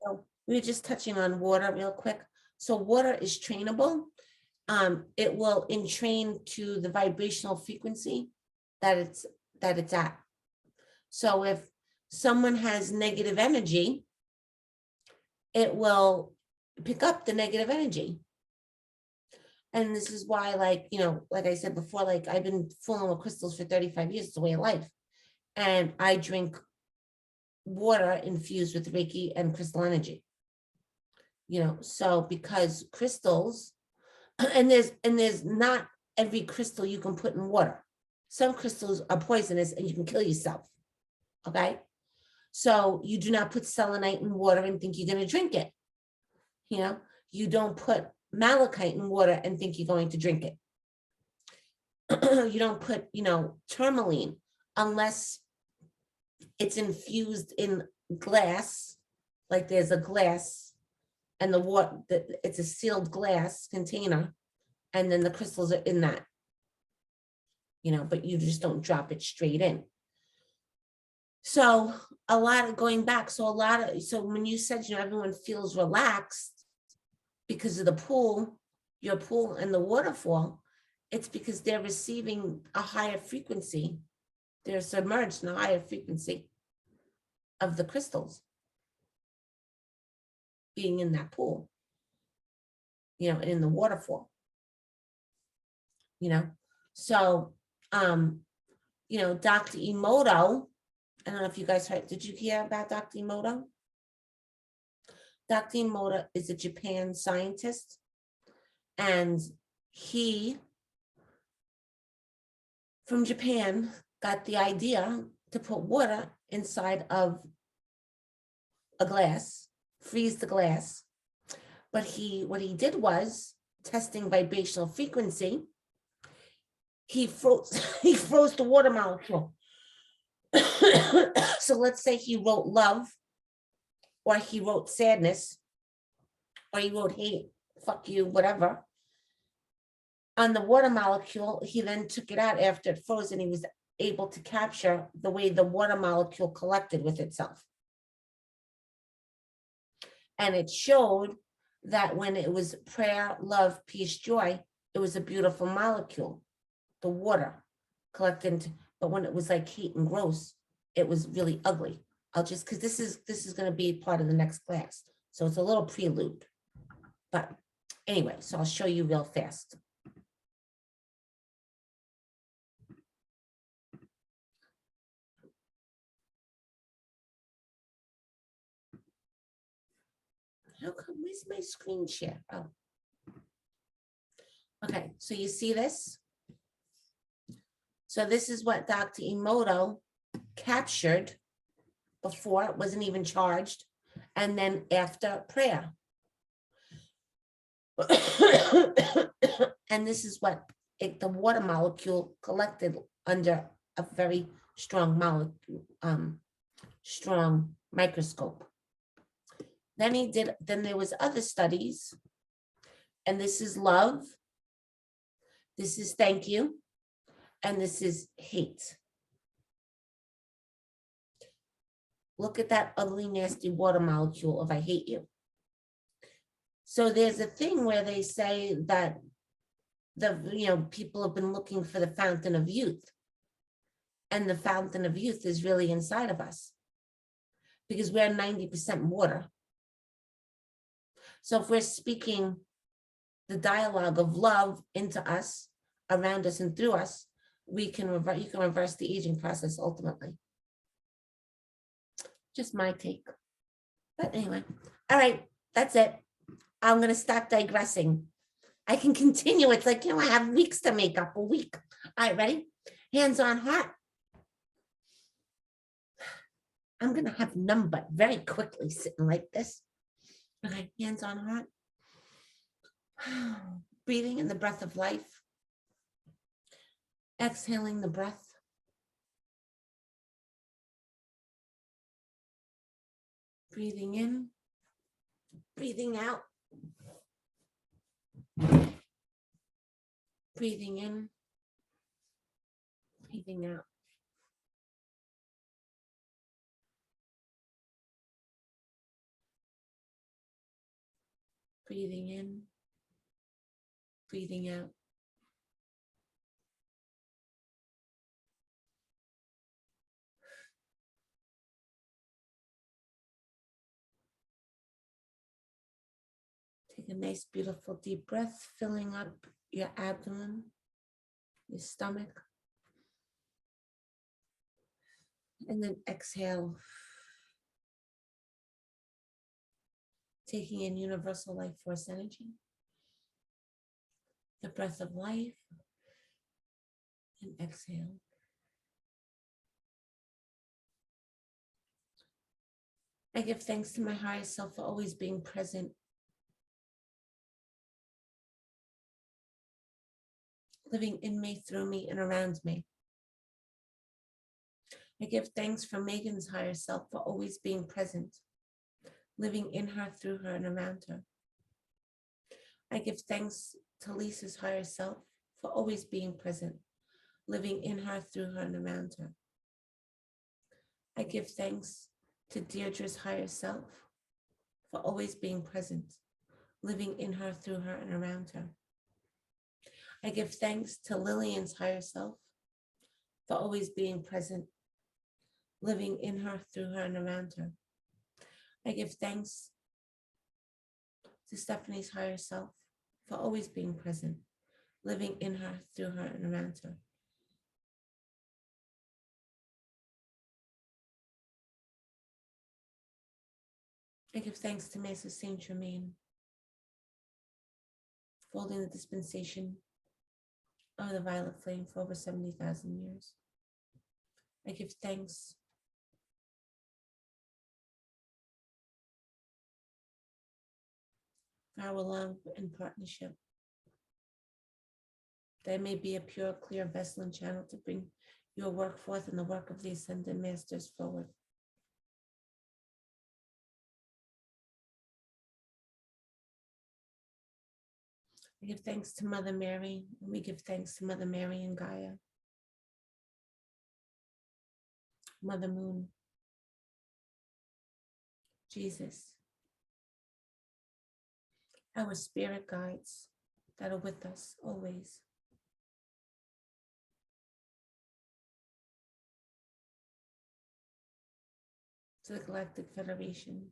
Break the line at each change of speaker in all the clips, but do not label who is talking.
So we were just touching on water real quick. So water is trainable. It will entrain to the vibrational frequency that it's at. So if someone has negative energy, it will pick up the negative energy. And this is why, like, like I said before, like I've been fooling with crystals for 35 years. It's a way of life. And I drink water infused with Reiki and crystal energy. So because crystals, and there's not every crystal you can put in water. Some crystals are poisonous and you can kill yourself. Okay. So you do not put selenite in water and think you're going to drink it. You don't put malachite in water and think you're going to drink it. You don't put, tourmaline unless it's infused in glass, like there's a glass and the water, it's a sealed glass container, and then the crystals are in that, but you just don't drop it straight in. So so when you said, everyone feels relaxed because of the pool, your pool and the waterfall, it's because they're receiving a higher frequency. They're submerged in a higher frequency of the crystals being in that pool, in the waterfall, So, Dr. Emoto, I don't know if you guys heard, did you hear about Dr. Emoto? Dr. Emoto is a Japan scientist, and he, from Japan, got the idea to put water inside of a glass, freeze the glass. But what he did was, testing vibrational frequency, he froze the water molecule. So let's say he wrote love, or he wrote sadness, or he wrote hate, fuck you, whatever. On the water molecule, he then took it out after it froze, and he was able to capture the way the water molecule collected with itself. And it showed that when it was prayer, love, peace, joy, it was a beautiful molecule, the water collected. But when it was like heat and gross, it was really ugly. Because this is going to be part of the next class. So it's a little prelude. But anyway, so I'll show you real fast. How come, where's my screen share? Oh. Okay, so you see this? So this is what Dr. Emoto captured before it wasn't even charged, and then after prayer. And this is what the water molecule collected under a very strong strong microscope. Then there was other studies, and this is love, this is thank you, and this is hate. Look at that ugly, nasty water molecule of I hate you. So there's a thing where they say that people have been looking for the fountain of youth. And the fountain of youth is really inside of us, because we're 90% water. So if we're speaking the dialogue of love into us, around us, and through us, you can reverse the aging process ultimately. Just my take. But anyway, all right, that's it. I'm going to stop digressing. I can continue. It's like, I have weeks to make up, a week. All right, ready? Hands on heart. I'm going to have number very quickly sitting like this. Okay, hands on heart. Breathing in the breath of life. Exhaling the breath. Breathing in. Breathing out. Breathing in. Breathing out. Breathing in, breathing out. Take a nice, beautiful deep breath, filling up your abdomen, your stomach. And then exhale, taking in universal life force energy, the breath of life, and exhale. I give thanks to my higher self for always being present, living in me, through me, and around me. I give thanks for Megan's higher self for always being present, living in her, through her, and around her. I give thanks to Lisa's higher self for always being present, living in her, through her, and around her. I give thanks to Deirdre's higher self for always being present, living in her, through her, and around her. I give thanks to Lillian's higher self for always being present, living in her, through her, and around her. I give thanks to Stephanie's higher self for always being present, living in her, through her, and around her. I give thanks to Mesa Saint Germain for holding the dispensation of the violet flame for over 70,000 years. I give thanks for our love and partnership, that I may be a pure, clear vessel and channel to bring your work forth and the work of the Ascended Masters forward. I give thanks to Mother Mary, and we give thanks to Mother Mary and Gaia, Mother Moon, Jesus, our spirit guides that are with us always. To the Galactic Federation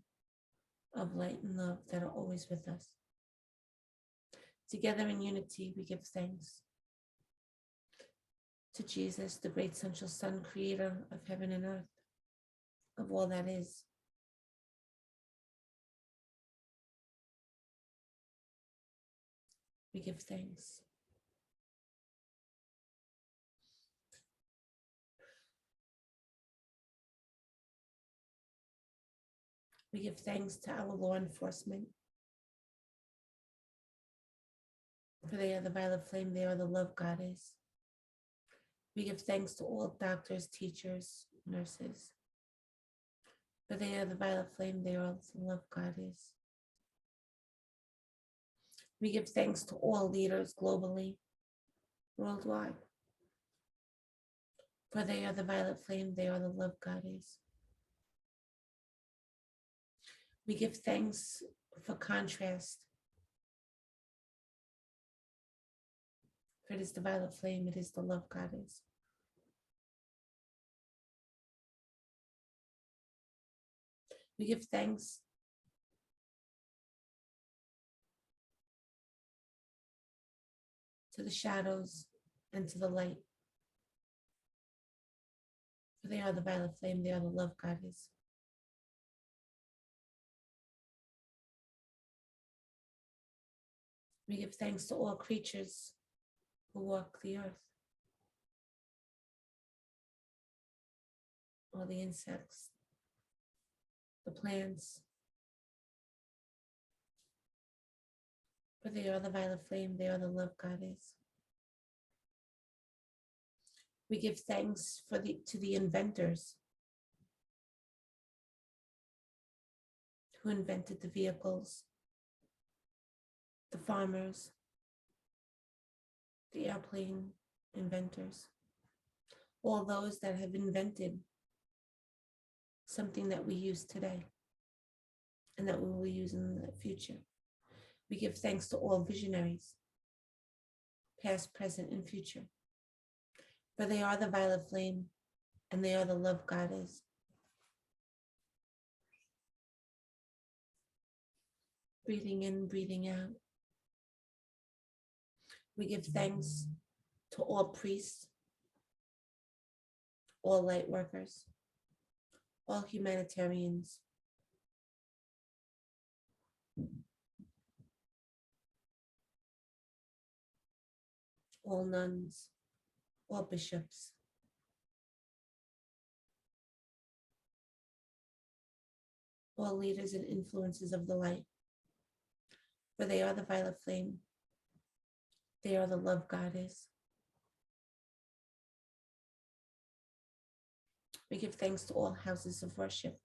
of Light and Love that are always with us. Together in unity, we give thanks to Jesus, the great central Sun, creator of heaven and earth, of all that is. We give thanks. We give thanks to our law enforcement, for they are the violet flame, they are the love goddess. We give thanks to all doctors, teachers, nurses, for they are the violet flame, they are the love goddess. We give thanks to all leaders globally, worldwide, for they are the violet flame, they are the love goddess. We give thanks for contrast, for it is the violet flame, it is the love goddess. We give thanks to the shadows and to the light, for they are the violet flame, they are the love goddess. We give thanks to all creatures who walk the earth, all the insects, the plants, for they are the violet flame, they are the love goddess. We give thanks to the inventors who invented the vehicles, the farmers, the airplane inventors, all those that have invented something that we use today and that we will use in the future. We give thanks to all visionaries, past, present, and future, for they are the violet flame and they are the love goddess. Breathing in, breathing out. We give thanks to all priests, all light workers, all humanitarians, all nuns, all bishops, all leaders and influences of the light, for they are the violet flame, they are the love goddess. We give thanks to all houses of worship,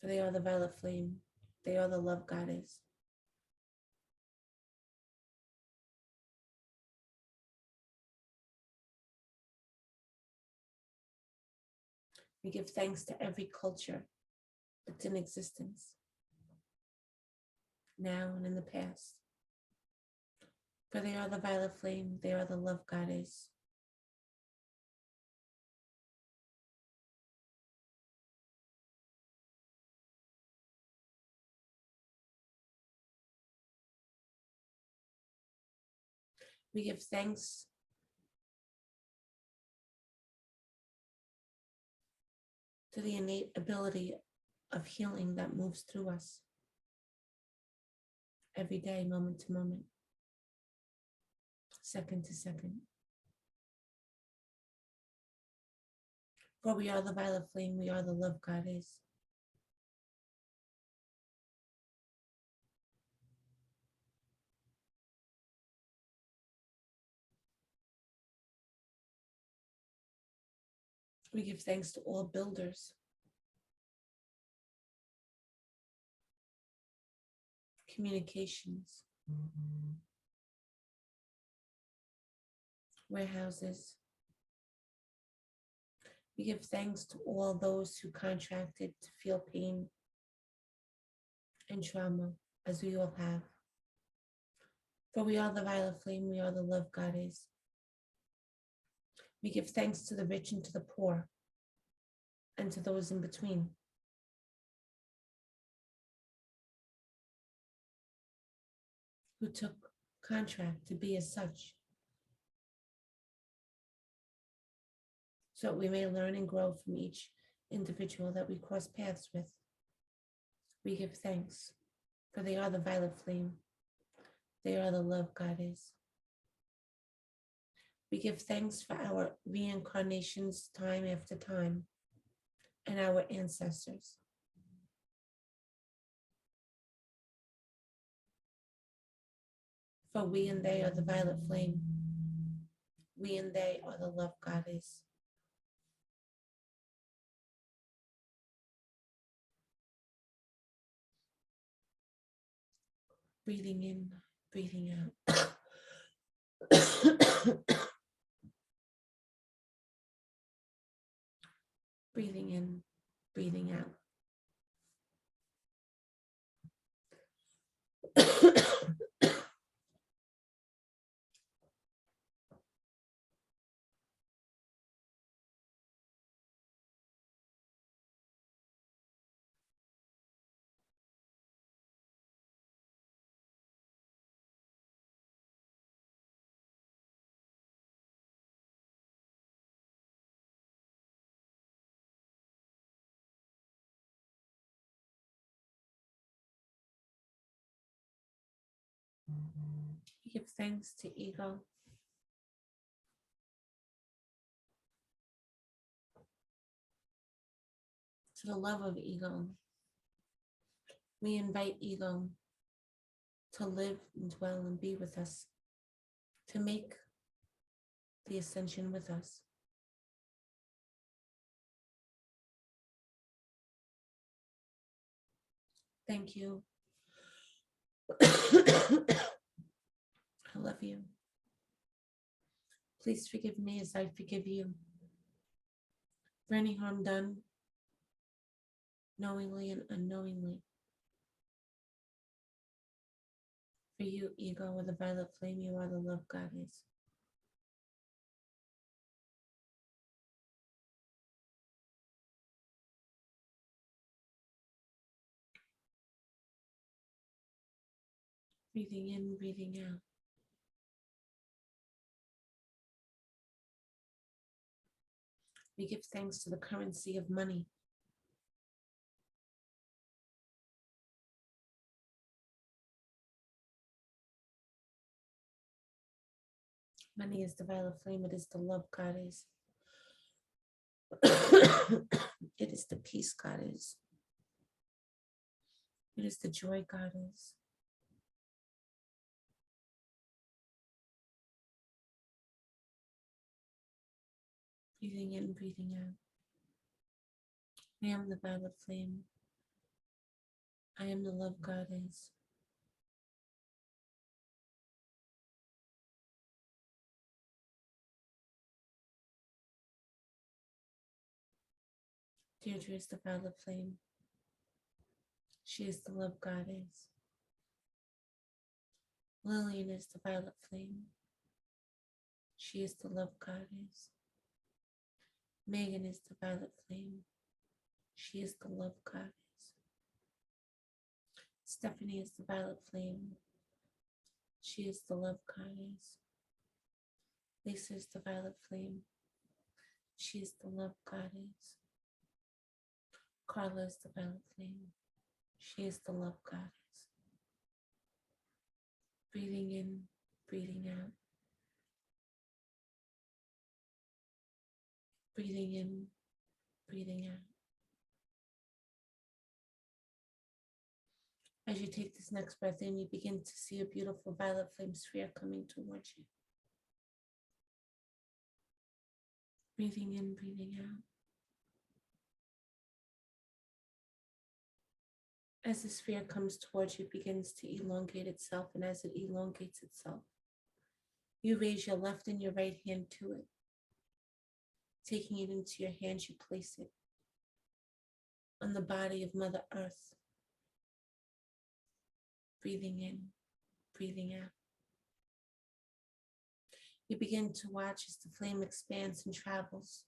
for they are the violet flame, they are the love goddess. We give thanks to every culture that's in existence, now and in the past, for they are the violet flame, they are the love goddess. We give thanks to the innate ability of healing that moves through us every day, moment to moment, second to second. For we are the violet flame, we are the love goddess. We give thanks to all builders, communications, warehouses. We give thanks to all those who contracted to feel pain and trauma, as we all have. For we are the violet flame, we are the love goddess. We give thanks to the rich and to the poor, and to those in between. Who took contract to be as such, so that we may learn and grow from each individual that we cross paths with. We give thanks, for they are the violet flame, they are the love goddess. We give thanks for our reincarnations time after time, and our ancestors. For we and they are the violet flame, we and they are the love goddess. Breathing in, breathing out. Breathing in, breathing out. We give thanks to ego, to the love of ego. We invite ego to live and dwell and be with us, to make the ascension with us. Thank you. I love you. Please forgive me as I forgive you for any harm done, knowingly and unknowingly, For you, ego, with the violet flame, you are the love goddess. Breathing in, breathing out. We give thanks to the currency of money. Money is the violet flame. It is the love goddess. It is the peace goddess. It is the joy goddess. Breathing in, breathing out. I am the violet flame. I am the love goddess. Deirdre is the violet flame. She is the love goddess. Lillian is the violet flame. She is the love goddess. Megan is the violet flame. She is the love goddess. Stephanie is the violet flame. She is the love goddess. Lisa is the violet flame. She is the love goddess. Carla is the violet flame. She is the love goddess. Breathing in, breathing out. Breathing in, breathing out. As you take this next breath in, you begin to see a beautiful violet flame sphere coming towards you. Breathing in, breathing out. As the sphere comes towards you, it begins to elongate itself, and as it elongates itself, you raise your left and your right hand to it. Taking it into your hands, you place it on the body of Mother Earth. Breathing in, breathing out. You begin to watch as the flame expands and travels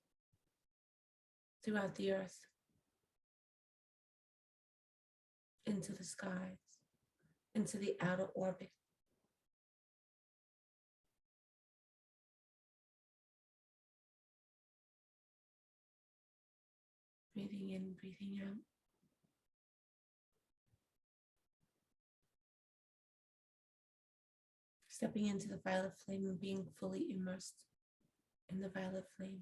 throughout the earth, into the skies, into the outer orbit. Breathing in, breathing out. Stepping into the violet flame and being fully immersed in the violet flame.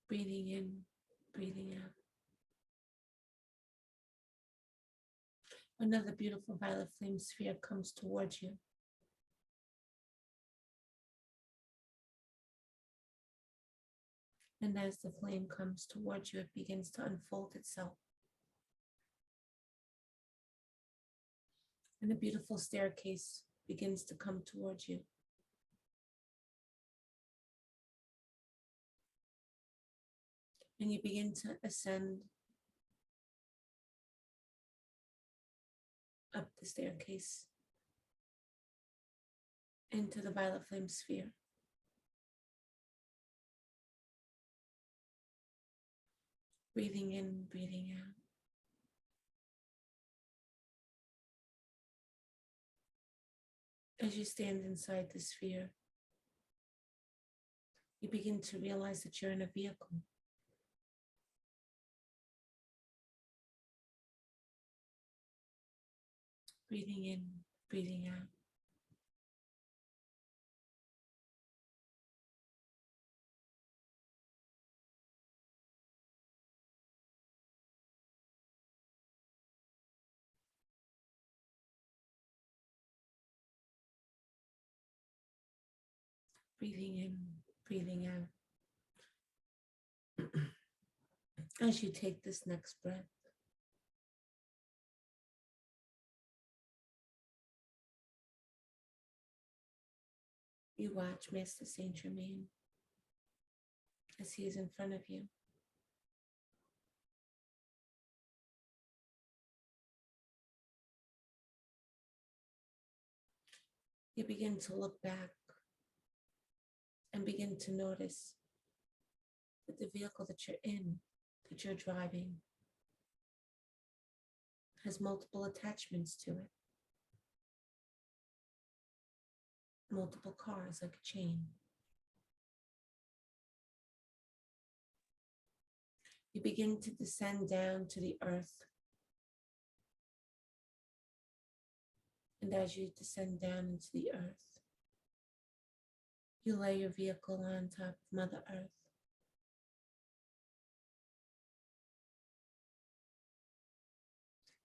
Breathing in, breathing out. Another beautiful violet flame sphere comes towards you. And as the flame comes towards you, it begins to unfold itself. And a beautiful staircase begins to come towards you. And you begin to ascend up the staircase into the violet flame sphere. Breathing in, breathing out. As you stand inside the sphere, you begin to realize that you're in a vehicle. Breathing in, breathing out. Breathing in, breathing out. As you take this next breath, you watch Master Saint Germain as he is in front of you. You begin to look back and begin to notice that the vehicle that you're in, that you're driving, has multiple attachments to it. Multiple cars like a chain. You begin to descend down to the earth. And as you descend down into the earth, you lay your vehicle on top of Mother Earth.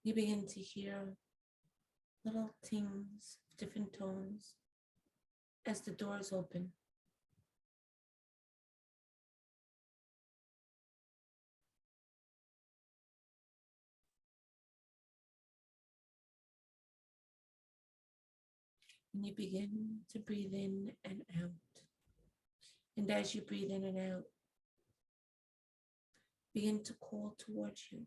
You begin to hear little tings of different tones as the doors open. And you begin to breathe in and out. And as you breathe in and out, begin to call towards you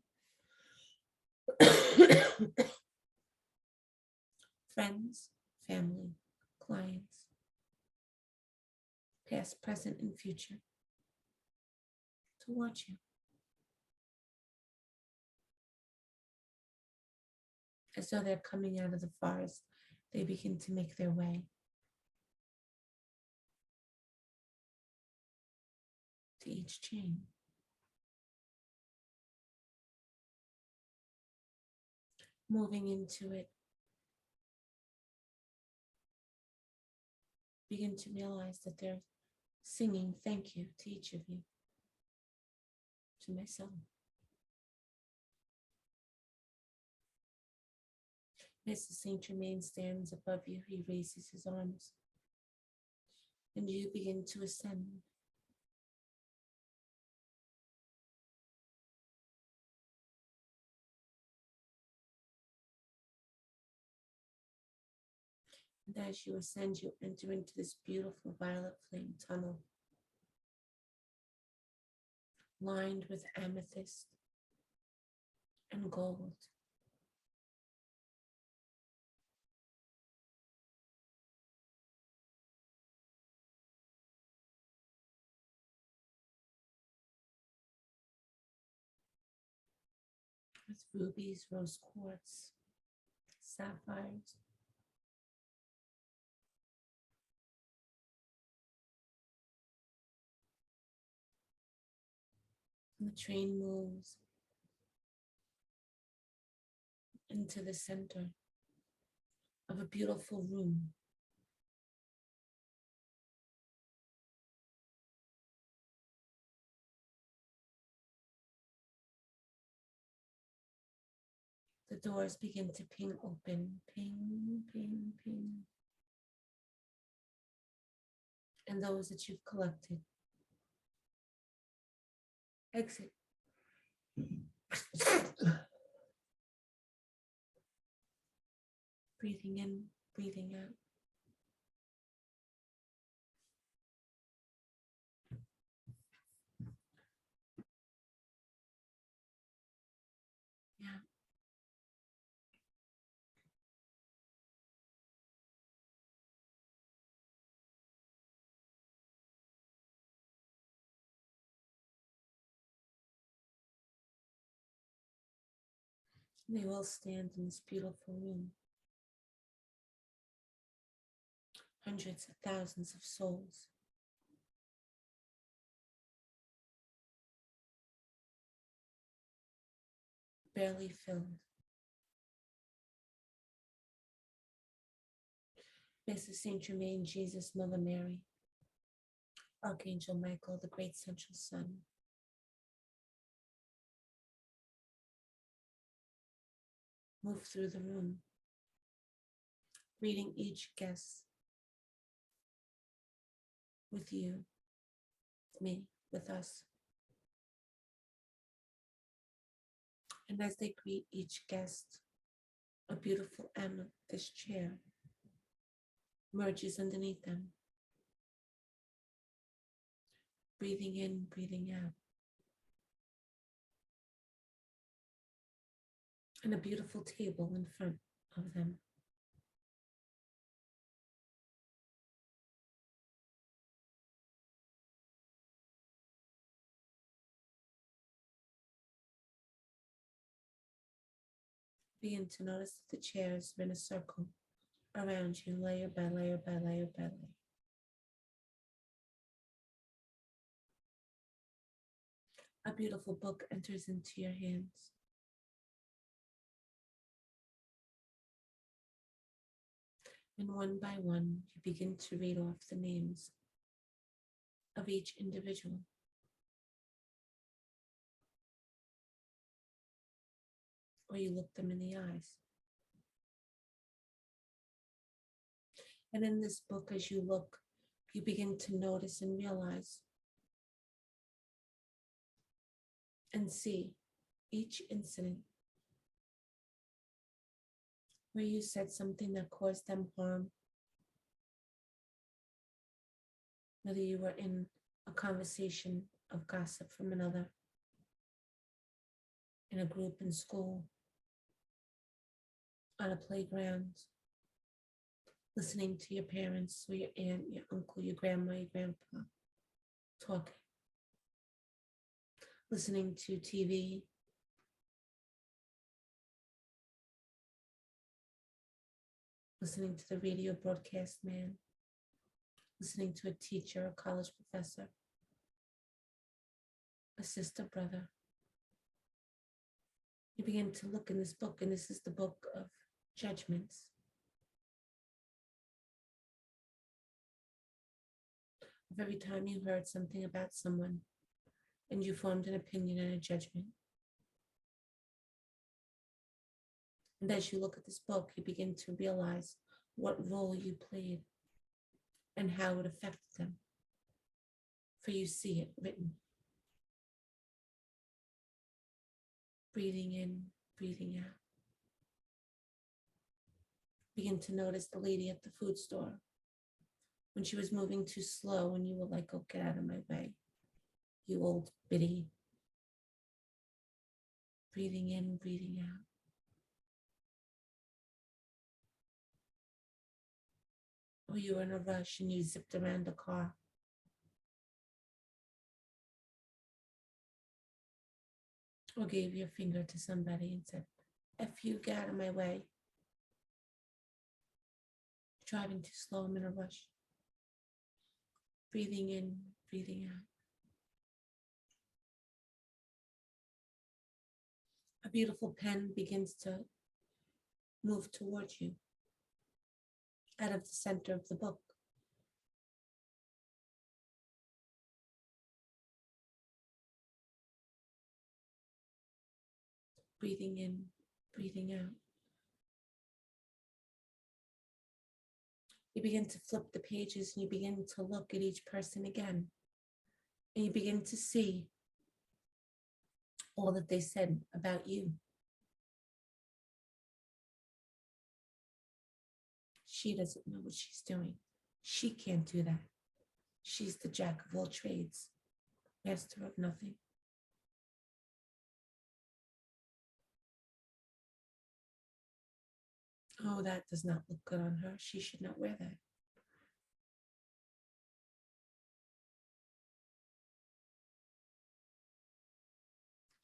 friends, family, clients, past, present, and future, to watch you. As though they're coming out of the forest, they begin to make their way to each chain. Moving into it, begin to realize that they're singing thank you to each of you, to myself. As the Saint Germain stands above you, he raises his arms, and you begin to ascend. And as you ascend, you enter into this beautiful violet flame tunnel, lined with amethyst and gold. With rubies, rose quartz, sapphires, and the train moves into the center of a beautiful room. The doors begin to ping open, ping, ping, ping. And those that you've collected exit. Breathing in, breathing out. Yeah. They will stand in this beautiful room. Hundreds of thousands of souls. Barely filled. Mrs. Saint Germain, Jesus, Mother Mary, Archangel Michael, the great central sun. Move through the room, greeting each guest with you, me, with us. And as they greet each guest, a beautiful amethyst chair merges underneath them. Breathing in, breathing out. And a beautiful table in front of them. Begin to notice that the chairs are in a circle around you, layer by layer by layer by layer. A beautiful book enters into your hands. And one by one, you begin to read off the names of each individual. Or you look them in the eyes. And in this book, as you look, you begin to notice and realize and see each incident where you said something that caused them harm, whether you were in a conversation of gossip from another, in a group in school, on a playground, listening to your parents or your aunt, your uncle, your grandma, your grandpa talking, listening to TV, listening to the radio broadcast man, listening to a teacher, a college professor, a sister, brother. You begin to look in this book, and this is the book of judgments. Of every time you heard something about someone and you formed an opinion and a judgment. And as you look at this book, you begin to realize what role you played and how it affected them. For you see it written. Breathing in, breathing out. Begin to notice the lady at the food store when she was moving too slow and you were like, oh, get out of my way, you old biddy. Breathing in, breathing out. Or you were in a rush and you zipped around the car. Or gave your finger to somebody and said, F you, get out of my way. Driving too slow, I'm in a rush. Breathing in, breathing out. A beautiful pen begins to move towards you out of the center of the book. Breathing in, breathing out. You begin to flip the pages and you begin to look at each person again. And you begin to see all that they said about you. She doesn't know what she's doing. She can't do that. She's the jack of all trades, master of nothing. Oh, that does not look good on her. She should not wear that.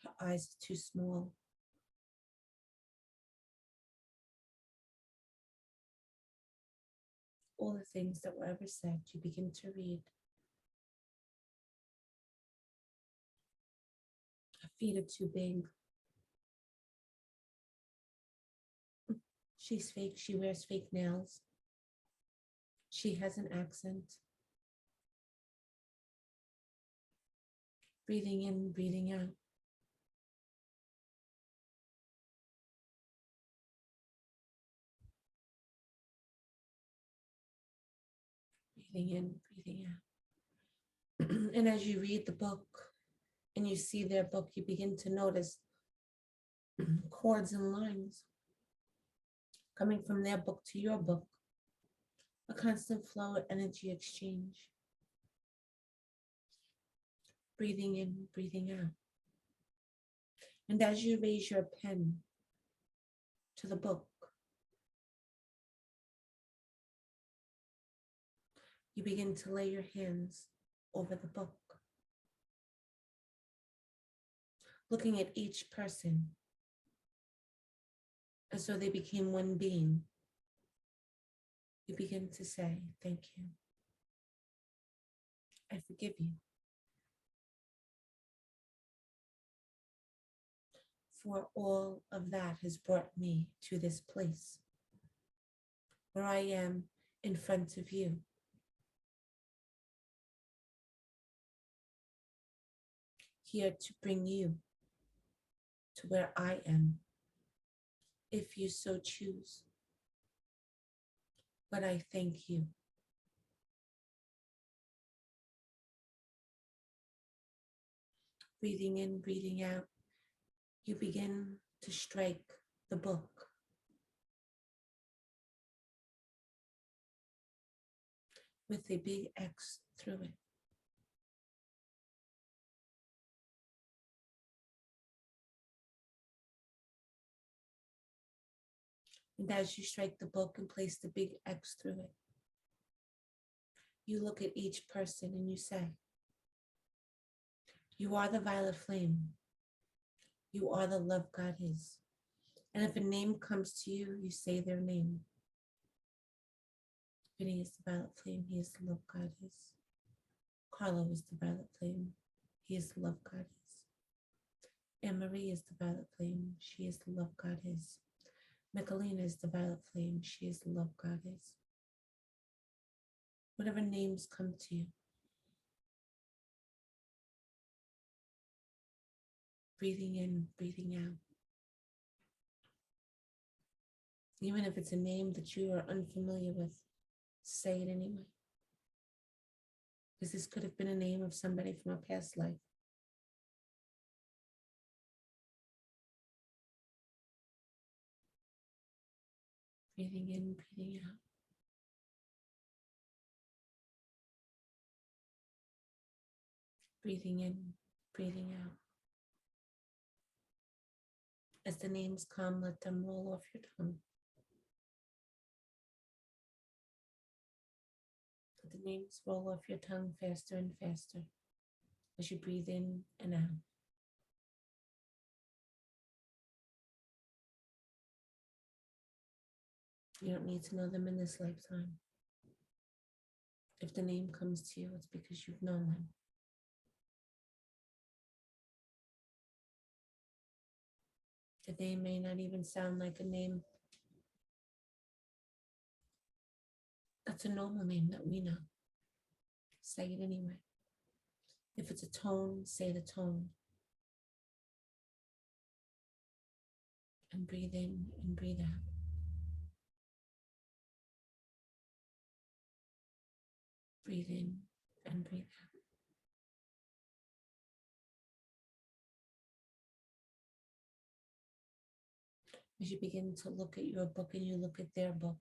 Her eyes are too small. All the things that were ever said, you begin to read. Her feet are too big. She's fake. She wears fake nails. She has an accent. Breathing in, breathing out. Breathing in, breathing out. And as you read the book and you see their book, you begin to notice chords and lines coming from their book to your book, a constant flow of energy exchange. Breathing in, breathing out. And as you raise your pen to the book, you begin to lay your hands over the book, looking at each person And so they became one being. You begin to say, thank you. I forgive you. For all of that has brought me to this place where I am in front of you. Here to bring you to where I am, if you so choose. But I thank you. Breathing in, breathing out, you begin to strike the book. With a big X through it. And as you strike the book and place the big X through it, you look at each person and you say, you are the violet flame. You are the love God is. And if a name comes to you, you say their name. Vinny is the violet flame. He is the love God is. Carlo is the violet flame. He is the love God is. Anne Marie is the violet flame. She is the love God is. Michelina is the violet flame. She is the love God is. Whatever names come to you, breathing in, breathing out. Even if it's a name that you are unfamiliar with, say it anyway. Because this could have been a name of somebody from a past life. Breathing in, breathing out. Breathing in, breathing out. As the names come, let them roll off your tongue. Let the names roll off your tongue faster and faster as you breathe in and out. You don't need to know them in this lifetime. If the name comes to you, it's because you've known them. The name may not even sound like a name that's a normal name that we know. Say it anyway. If it's a tone, say the tone. And breathe in and breathe out. Breathe in and breathe out. As you begin to look at your book and you look at their books,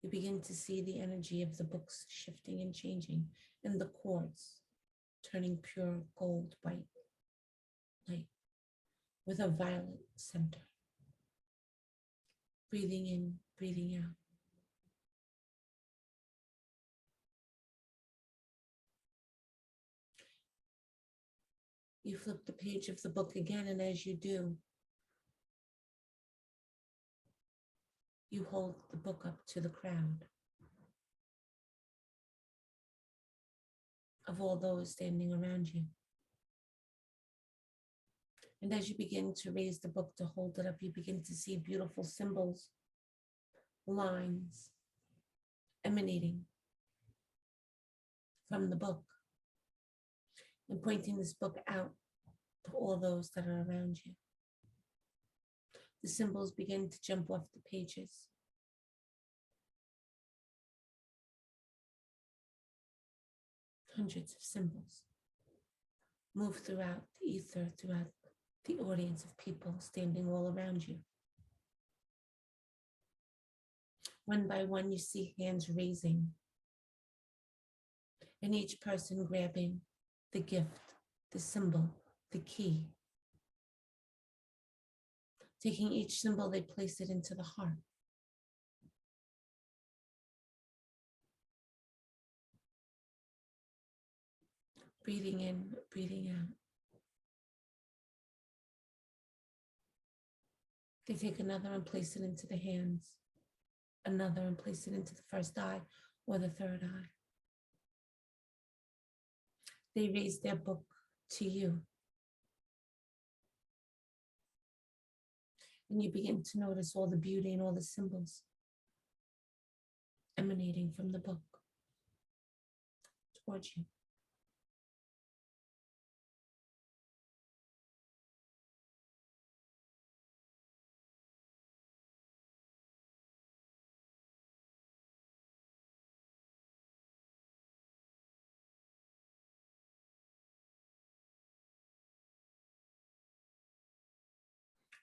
you begin to see the energy of the books shifting and changing, and the chords turning pure gold white light with a violet center. Breathing in, breathing out. You flip the page of the book again, and as you do, you hold the book up to the crowd of all those standing around you. And as you begin to raise the book to hold it up, you begin to see beautiful symbols, lines emanating from the book and pointing this book out to all those that are around you. The symbols begin to jump off the pages. Hundreds of symbols move throughout the ether, throughout the audience of people standing all around you. One by one, you see hands raising, and each person grabbing the gift, the symbol, the key. Taking each symbol, they place it into the heart. Breathing in, breathing out. They take another and place it into the hands, another and place it into the first eye or the third eye. They raise their book to you. And you begin to notice all the beauty and all the symbols emanating from the book towards you.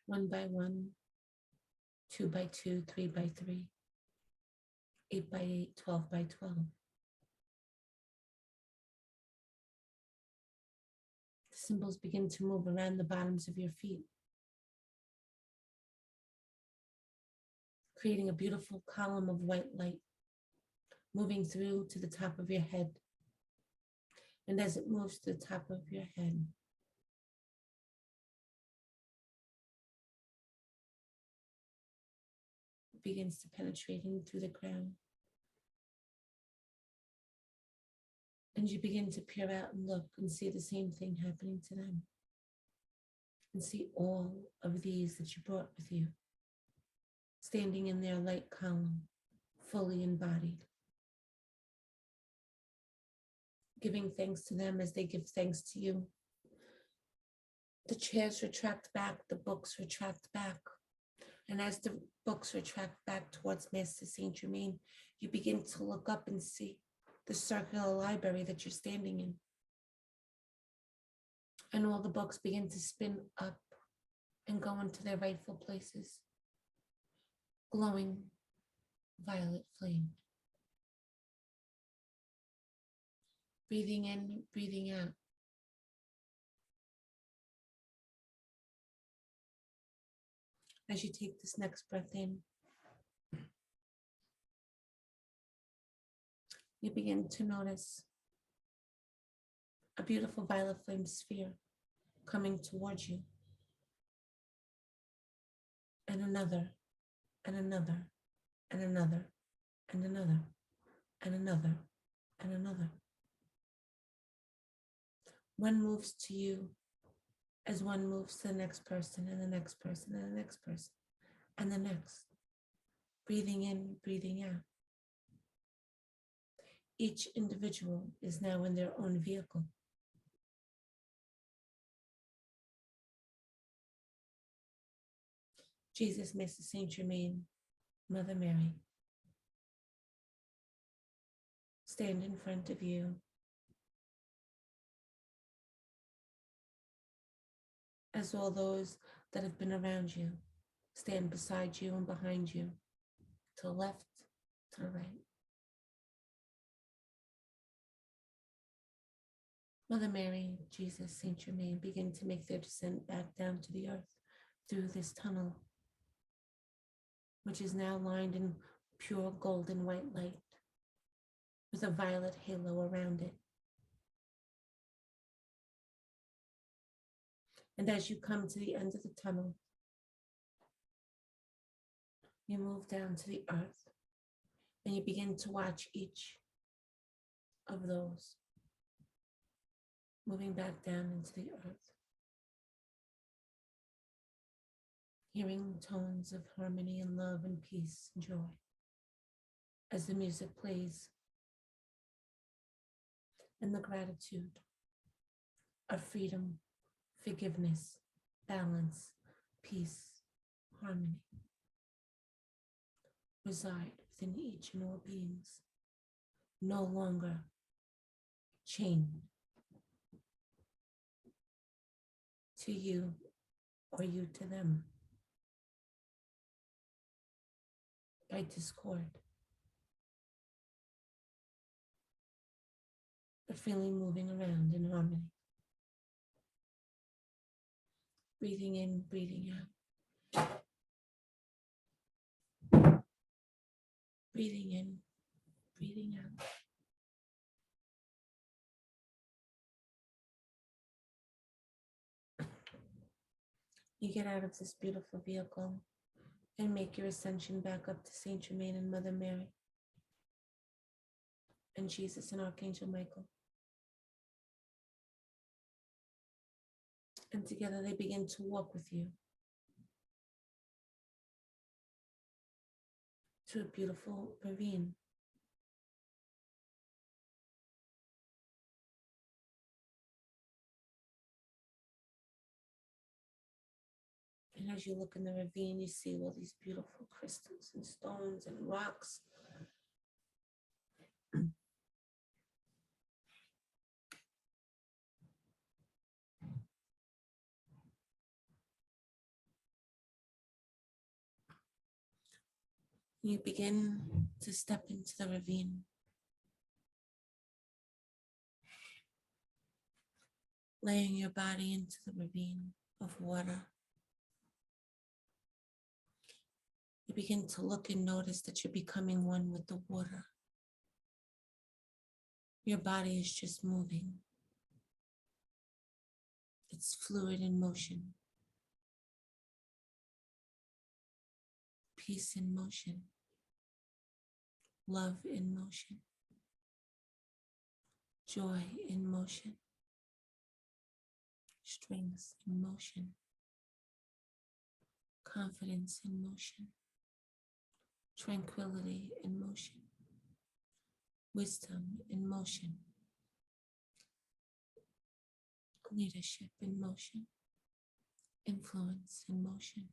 One by one, 2 by 2, 3 by 3, 8 by 8, 12 by 12. The symbols begin to move around the bottoms of your feet, creating a beautiful column of white light, moving through to the top of your head. And as it moves to the top of your head, it begins to penetrating through the ground. And you begin to peer out and look and see the same thing happening to them. And see all of these that you brought with you, standing in their light column, fully embodied. Giving thanks to them as they give thanks to you. The chairs retract back, the books retract back. And as the books retract back towards Master Saint Germain, you begin to look up and see the circular library that you're standing in. And all the books begin to spin up and go into their rightful places. Glowing violet flame. Breathing in, breathing out. As you take this next breath in, you begin to notice a beautiful violet flame sphere coming towards you. And another, and another, and another, and another, and another, and another. One moves to you as one moves to the next person and the next person and the next person and the next. Breathing in, breathing out. Each individual is now in their own vehicle. Jesus, Master Saint Germain, Mother Mary, stand in front of you as all those that have been around you stand beside you and behind you, to the left, to the right. Mother Mary, Jesus, Saint Germain begin to make their descent back down to the earth through this tunnel, which is now lined in pure golden white light with a violet halo around it. And as you come to the end of the tunnel, you move down to the earth and you begin to watch each of those moving back down into the earth. Hearing tones of harmony and love and peace and joy as the music plays, and the gratitude of freedom, forgiveness, balance, peace, harmony reside within each and all beings, no longer chained to you or you to them by discord, but freely moving around in harmony. Breathing in, breathing out. Breathing in, breathing out. You get out of this beautiful vehicle and make your ascension back up to Saint Germain and Mother Mary and Jesus and Archangel Michael. And together they begin to walk with you to a beautiful ravine. And as you look in the ravine, you see all these beautiful crystals and stones and rocks. You begin to step into the ravine, laying your body into the ravine of water. You begin to look and notice that you're becoming one with the water. Your body is just moving. It's fluid in motion. Peace in motion. Love in motion. Joy in motion. Strength in motion. Confidence in motion. Tranquility in motion. Wisdom in motion. Leadership in motion. Influence in motion.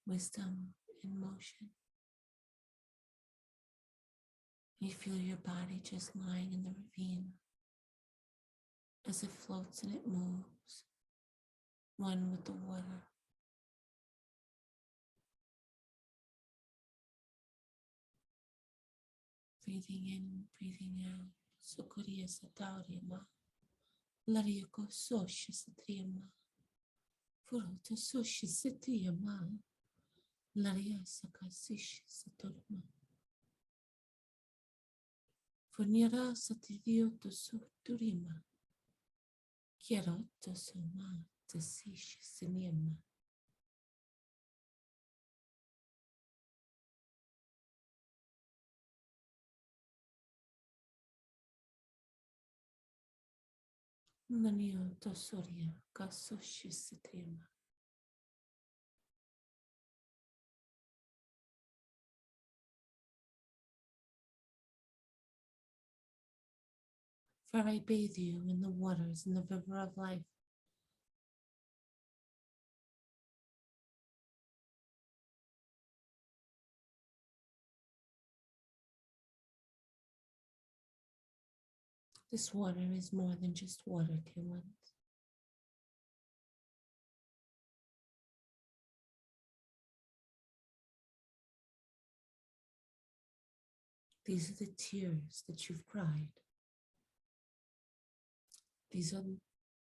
Wisdom in motion. You feel your body just lying in the ravine as it floats and it moves, one with the water. Breathing in, breathing out. Sukuriya Sataurima. Lariyako Soshi Satriyama. Furuto Soshi Satriyama. Lariya Sakasishi Saturma. Funira Satirio to Suturima. Quiero to Suma to Sishi Sinima. Nanio to Surya Kasushi Satrima. For I bathe you in the waters in the river of life. This water is more than just water, dear ones. These are the tears that you've cried. These are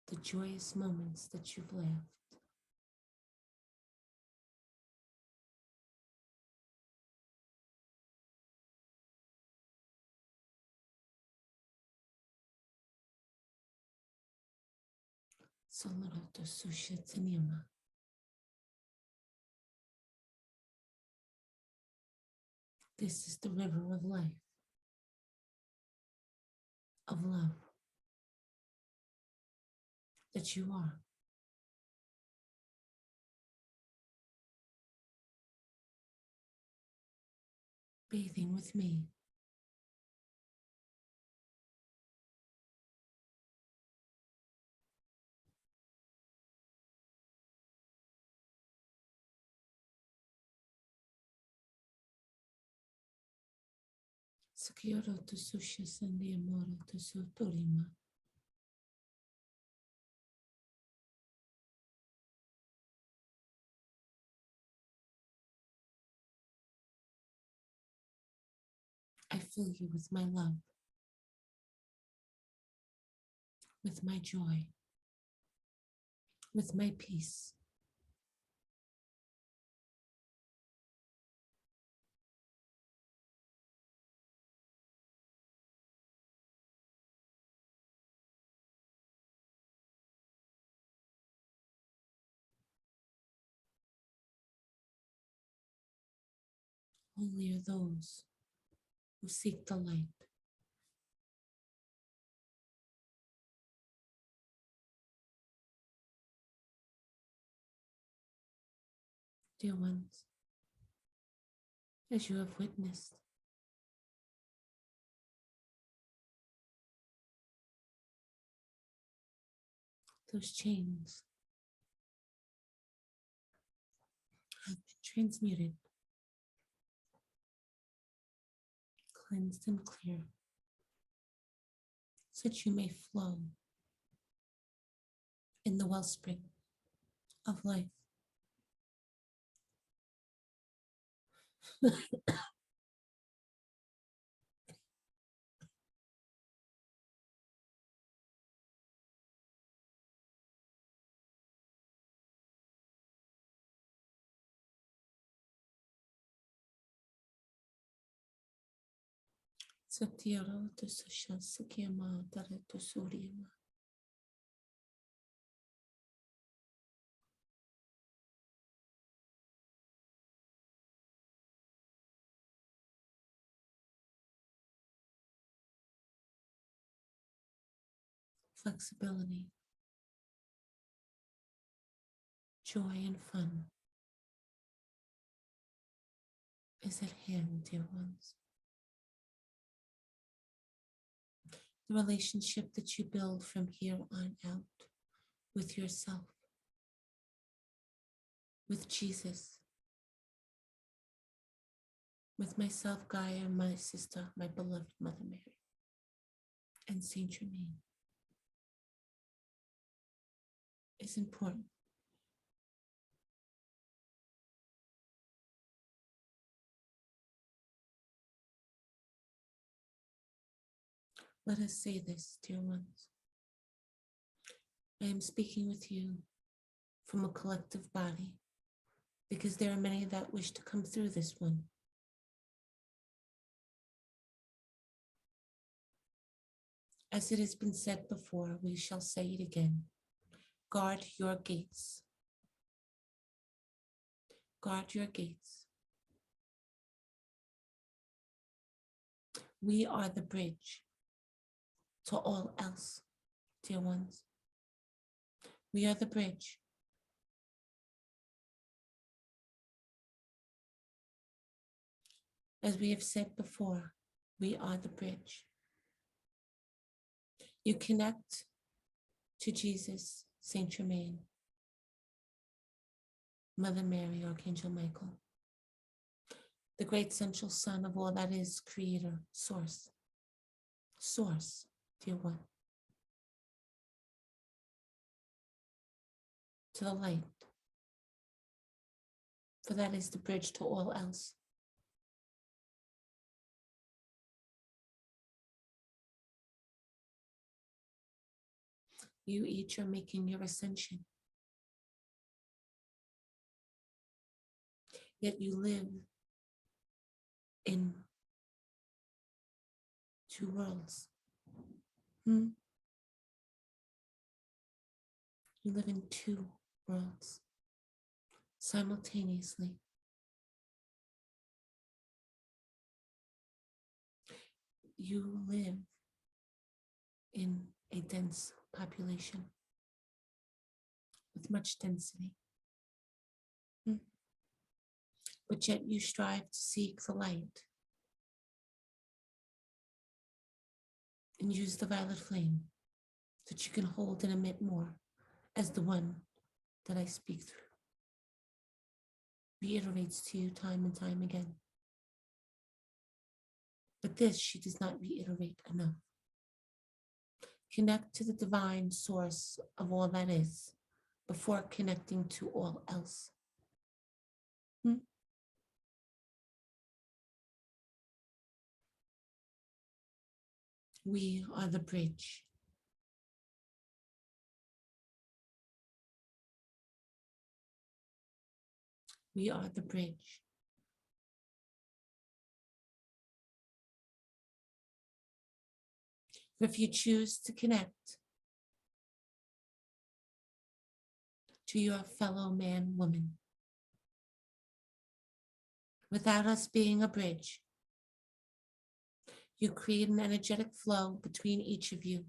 the joyous moments that you've laughed. So little to Susha Tanima. This is the river of life, of love that you are. Bathing with me. Sakyoro to Susha Sandiamoro to Sotorima. I fill you with my love, with my joy, with my peace. Holy are those who seek the light. Dear ones, as you have witnessed, those chains have been transmuted, cleansed and clear, so that you may flow in the wellspring of life. Satyara to Sushasakiyama Dara to Suryama. Flexibility, joy, and fun is at hand, dear ones. The relationship that you build from here on out with yourself, with Jesus, with myself, Gaia, my sister, my beloved Mother Mary, and Saint Germain is important. Let us say this, dear ones. I am speaking with you from a collective body because there are many that wish to come through this one. As it has been said before, we shall say it again. Guard your gates. Guard your gates. We are the bridge to all else, dear ones. We are the bridge. As we have said before, we are the bridge. You connect to Jesus, Saint Germain, Mother Mary, Archangel Michael, the great central sun of all that is, creator, source. Source, dear one. To the light. For that is the bridge to all else. You each are making your ascension. Yet you live in two worlds. You live in two worlds simultaneously. You live in a dense population with much density. But yet you strive to seek the light and use the violet flame that you can hold and emit more as the one that I speak through reiterates to you time and time again. But this she does not reiterate enough. Connect to the divine source of all that is before connecting to all else. We are the bridge. We are the bridge. If you choose to connect to your fellow man, woman, without us being a bridge. You create an energetic flow between each of you.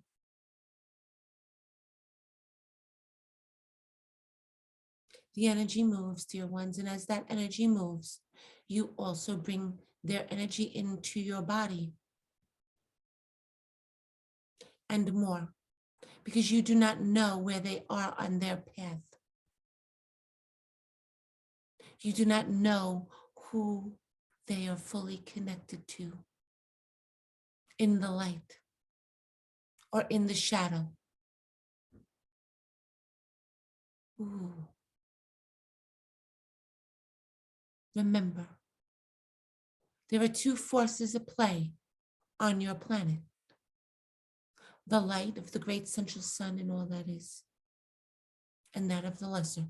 The energy moves, dear ones, and as that energy moves, you also bring their energy into your body and more, because you do not know where they are on their path. You do not know who they are fully connected to in the light or in the shadow. Ooh. Remember, there are two forces at play on your planet: the light of the great central sun and all that is, and that of the lesser.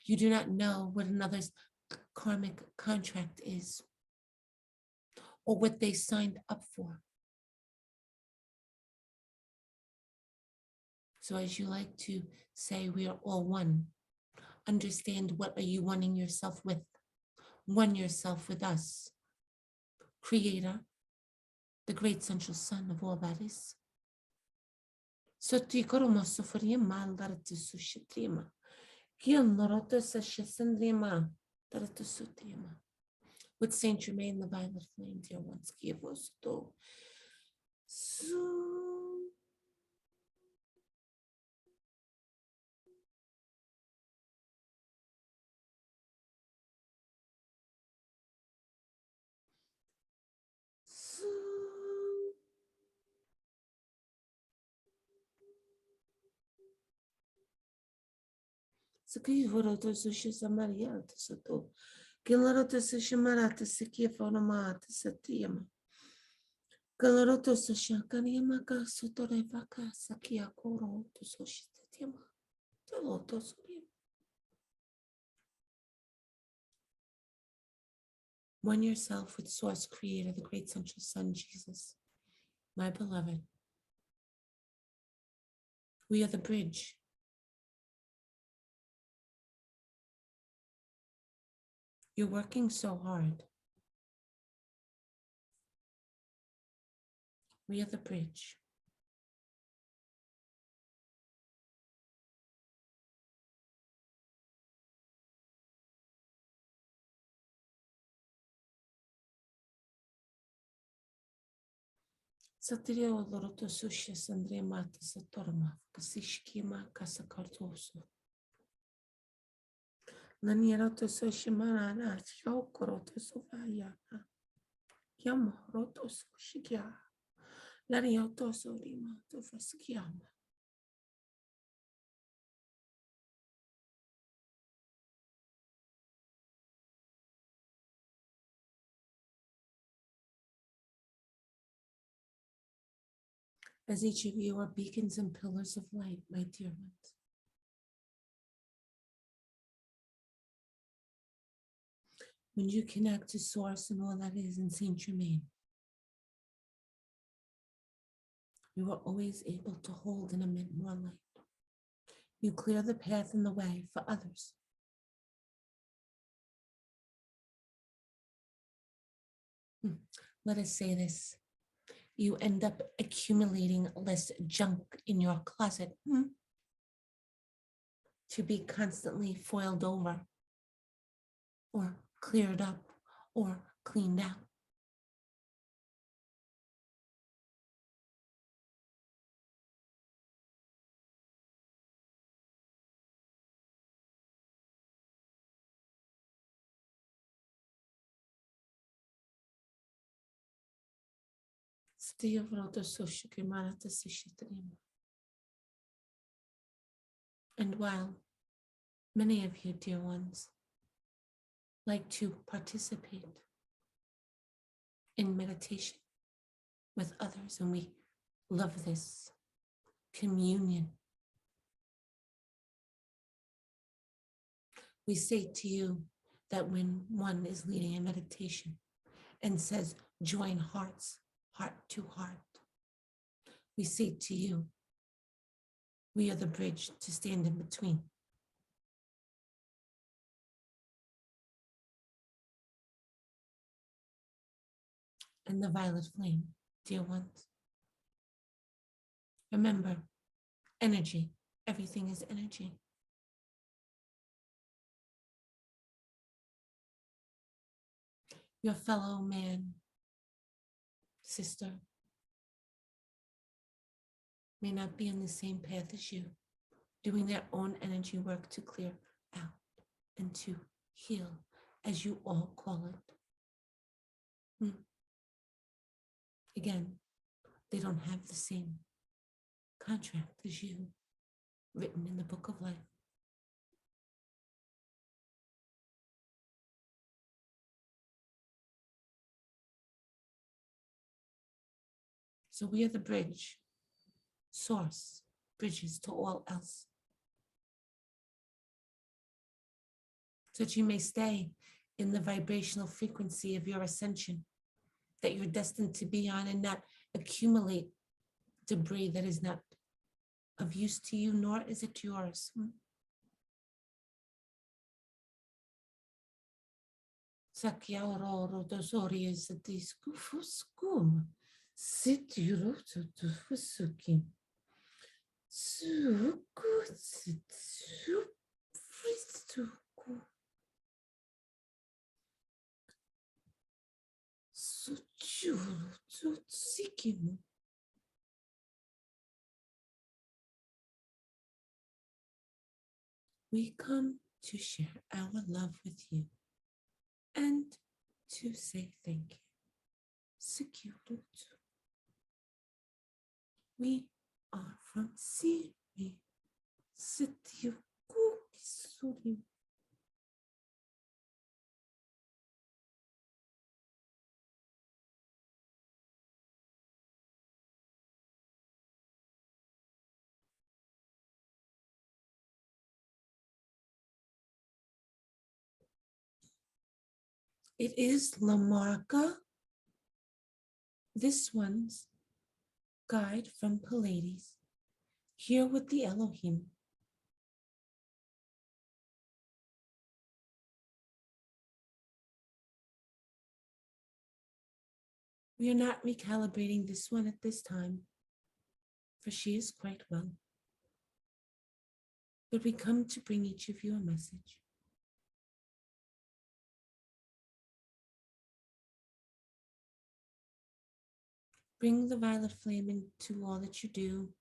You do not know what another's karmic contract is or what they signed up for. So as you like to say, we are all one. Understand, what are you oneing yourself with? One yourself with us, Creator, the great central sun of all that is. With Saint Germain, the violet flame, dear ones, give us to. Skrivoroto sushi samariata sato. Kilaroto sushi marata sikifonomata satiama. Kaloroto sushi kaniamaka sotore vaka sakia koro to sushi satiama. Toloto subi. One yourself with Source Creator, the great central sun, Jesus, my beloved. We are the bridge. You're working so hard. We are the bridge. Satrio loroto sushi sandria mata satorma, kasishkima kasakartoso. Nanieroto sushi manana, shokoroto sofaya. Yamoroto sushi kya. Larioto sorima to faskiama. As each of you are beacons and pillars of light, my dear ones. When you connect to Source and all that is in Saint Germain, you are always able to hold and emit more light. You clear the path and the way for others. Let us say this. You end up accumulating less junk in your closet to be constantly foiled over or cleared up or cleaned out. And while many of you, dear ones, like to participate in meditation with others, and we love this communion, we say to you that when one is leading a meditation and says, join hearts, heart to heart, we say to you, we are the bridge to stand in between. and the violet flame, dear ones. Remember, energy. Everything is energy. Your fellow man, sister, may not be on the same path as you, doing their own energy work to clear out and to heal, as you all call it. Again, they don't have the same contract as you, written in the book of life. So we are the bridge, source, bridges to all else. So that you may stay in the vibrational frequency of your ascension that you're destined to be on, and not accumulate debris that is not of use to you, nor is it yours. Sakyaoro dosori is a discufuscum. Sit you to fusuki. We come to share our love with you and to say thank you. Sekirutu. We are from Siri. Sitiukukisuri. It is Lamarca, this one's guide from Pleiades, here with the Elohim. We are not recalibrating this one at this time, for she is quite well. But we come to bring each of you a message. Bring the violet flame into all that you do,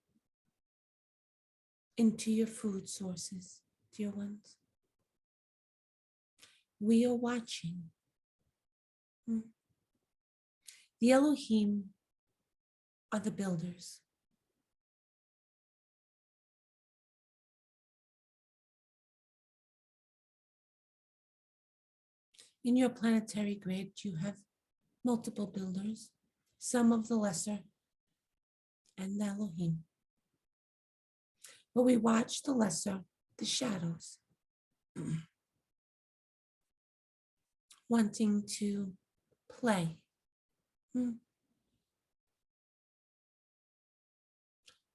into your food sources, dear ones. We are watching. The Elohim are the builders. In your planetary grid, you have multiple builders, some of the lesser, and the Elohim. But we watch the lesser, the shadows, wanting to play.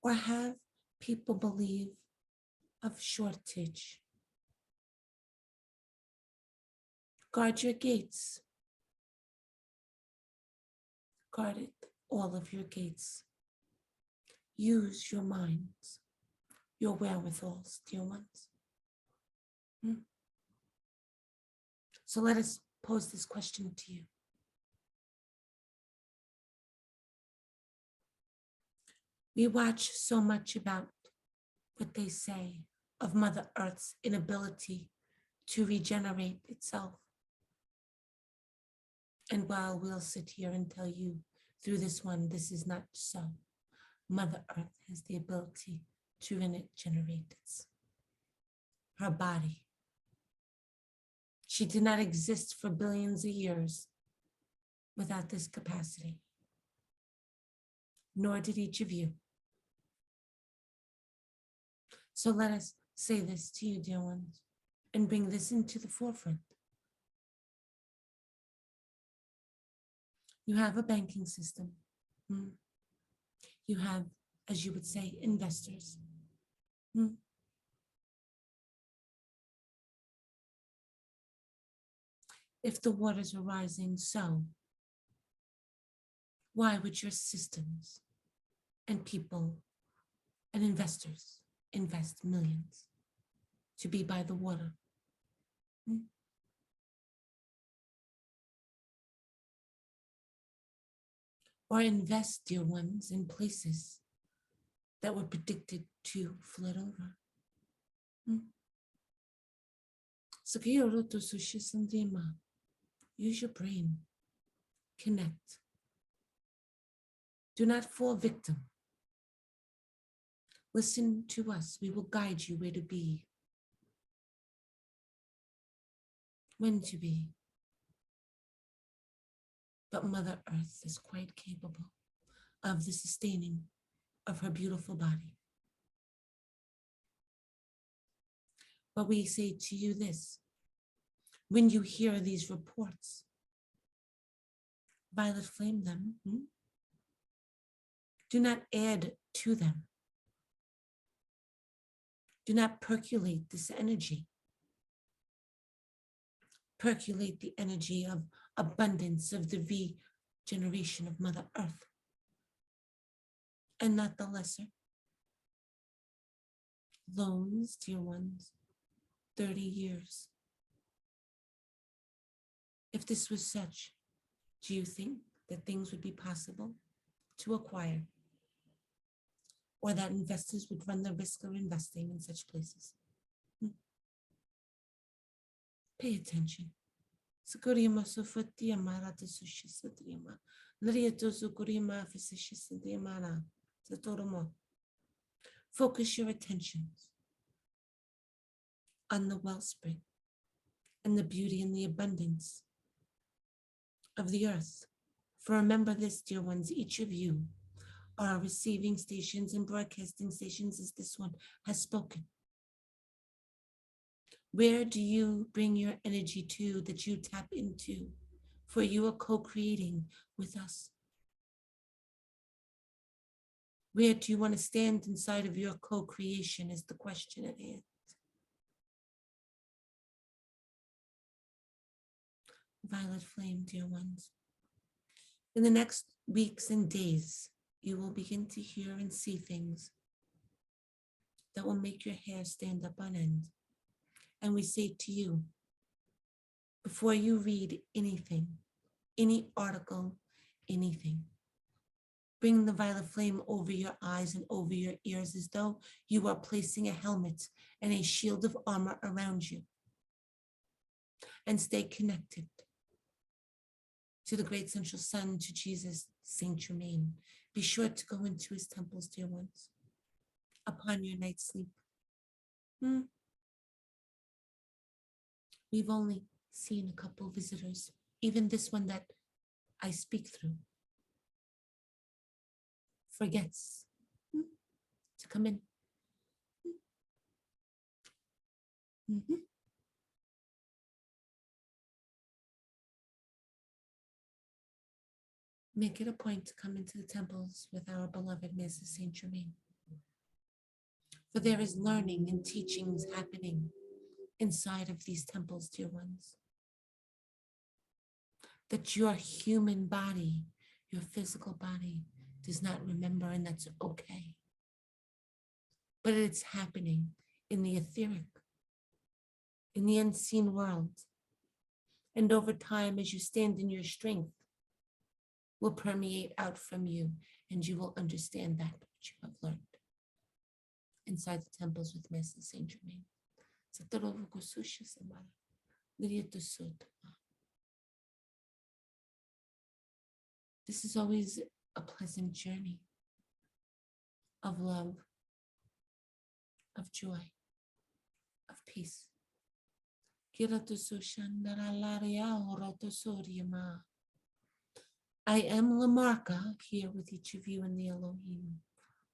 Or have people believe of shortage. Guard your gates. Guard it, all of your gates. Use your minds, your wherewithals, dear ones. So let us pose this question to you. We watch so much about what they say of Mother Earth's inability to regenerate itself. And while we'll sit here and tell you through this one, this is not so. Mother Earth has the ability to regenerate her body. She did not exist for billions of years without this capacity, nor did each of you. So let us say this to you, dear ones, and bring this into the forefront. You have a banking system. You have, as you would say, investors. If the waters are rising, so Why would your systems and people and investors invest millions to be by the water? Or invest, dear ones, in places that were predicted to flood over? Use your brain. Connect. Do not fall victim. Listen to us. We will guide you where to be, when to be. But Mother Earth is quite capable of the sustaining of her beautiful body. But we say to you this: when you hear these reports, violet flame them. Do not add to them. Do not percolate this energy. Percolate the energy of abundance, of the regeneration of Mother Earth, and not the lesser. Loans, dear ones, 30 years. If this was such, do you think that things would be possible to acquire, or that investors would run the risk of investing in such places? Pay attention. Focus your attentions on the wellspring and the beauty and the abundance of the earth. For remember this, dear ones, each of you are receiving stations and broadcasting stations as this one has spoken. Where do you bring your energy to, that you tap into? For you are co-creating with us. Where do you want to stand inside of your co-creation is the question at hand. Violet flame, dear ones. In the next weeks and days, you will begin to hear and see things that will make your hair stand up on end. And we say to you, before you read anything, any article, anything, bring the violet flame over your eyes and over your ears as though you are placing a helmet and a shield of armor around you. And stay connected to the great central sun, to Jesus, Saint Germain. Be sure to go into his temples, dear ones, upon your night's sleep. We've only seen a couple visitors, even this one that I speak through forgets to come in. Make it a point to come into the temples with our beloved Mrs. Saint Germain. For there is learning and teachings happening inside of these temples, dear ones. That your human body, your physical body, does not remember, and that's okay. But it's happening in the etheric, in the unseen world. And over time, as you stand in your strength, will permeate out from you, and you will understand that which you have learned inside the temples with Master Saint Germain. This is always a pleasant journey of love, of joy, of peace. I am Lamarca, here with each of you in the Elohim,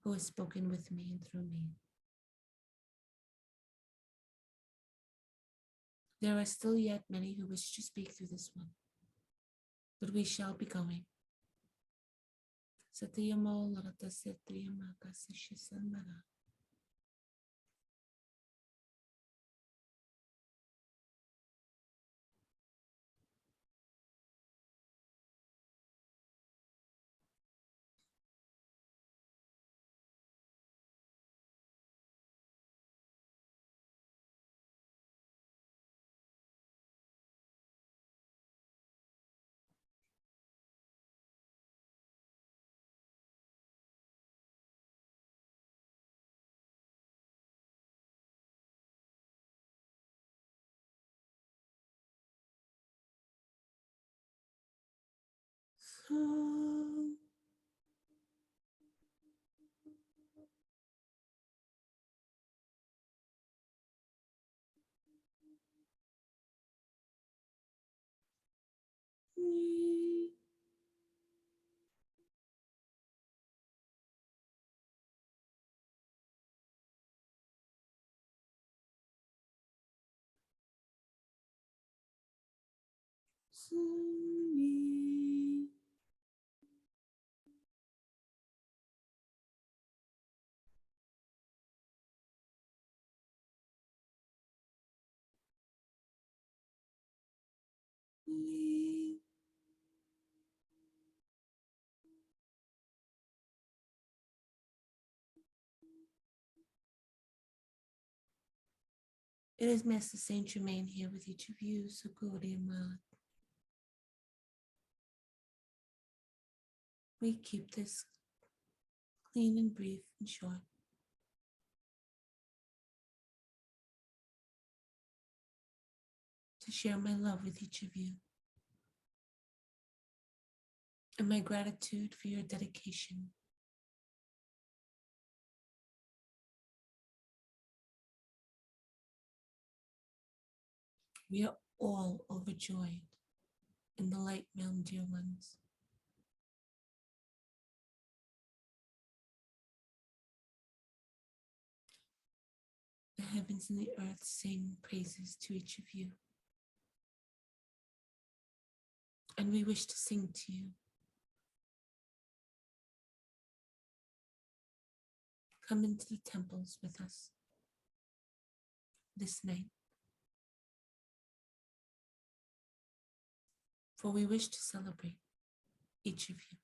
who has spoken with me and through me. There are still yet many who wish to speak through this one, but we shall be going. Sleep. Sleep. It is Master Saint Germain here with each of you, so good and well. We keep this clean and brief and short. To share my love with each of you and my gratitude for your dedication. We are all overjoyed in the light realm, dear ones. The heavens and the earth sing praises to each of you. And we wish to sing to you. Come into the temples with us this night. For we wish to celebrate each of you.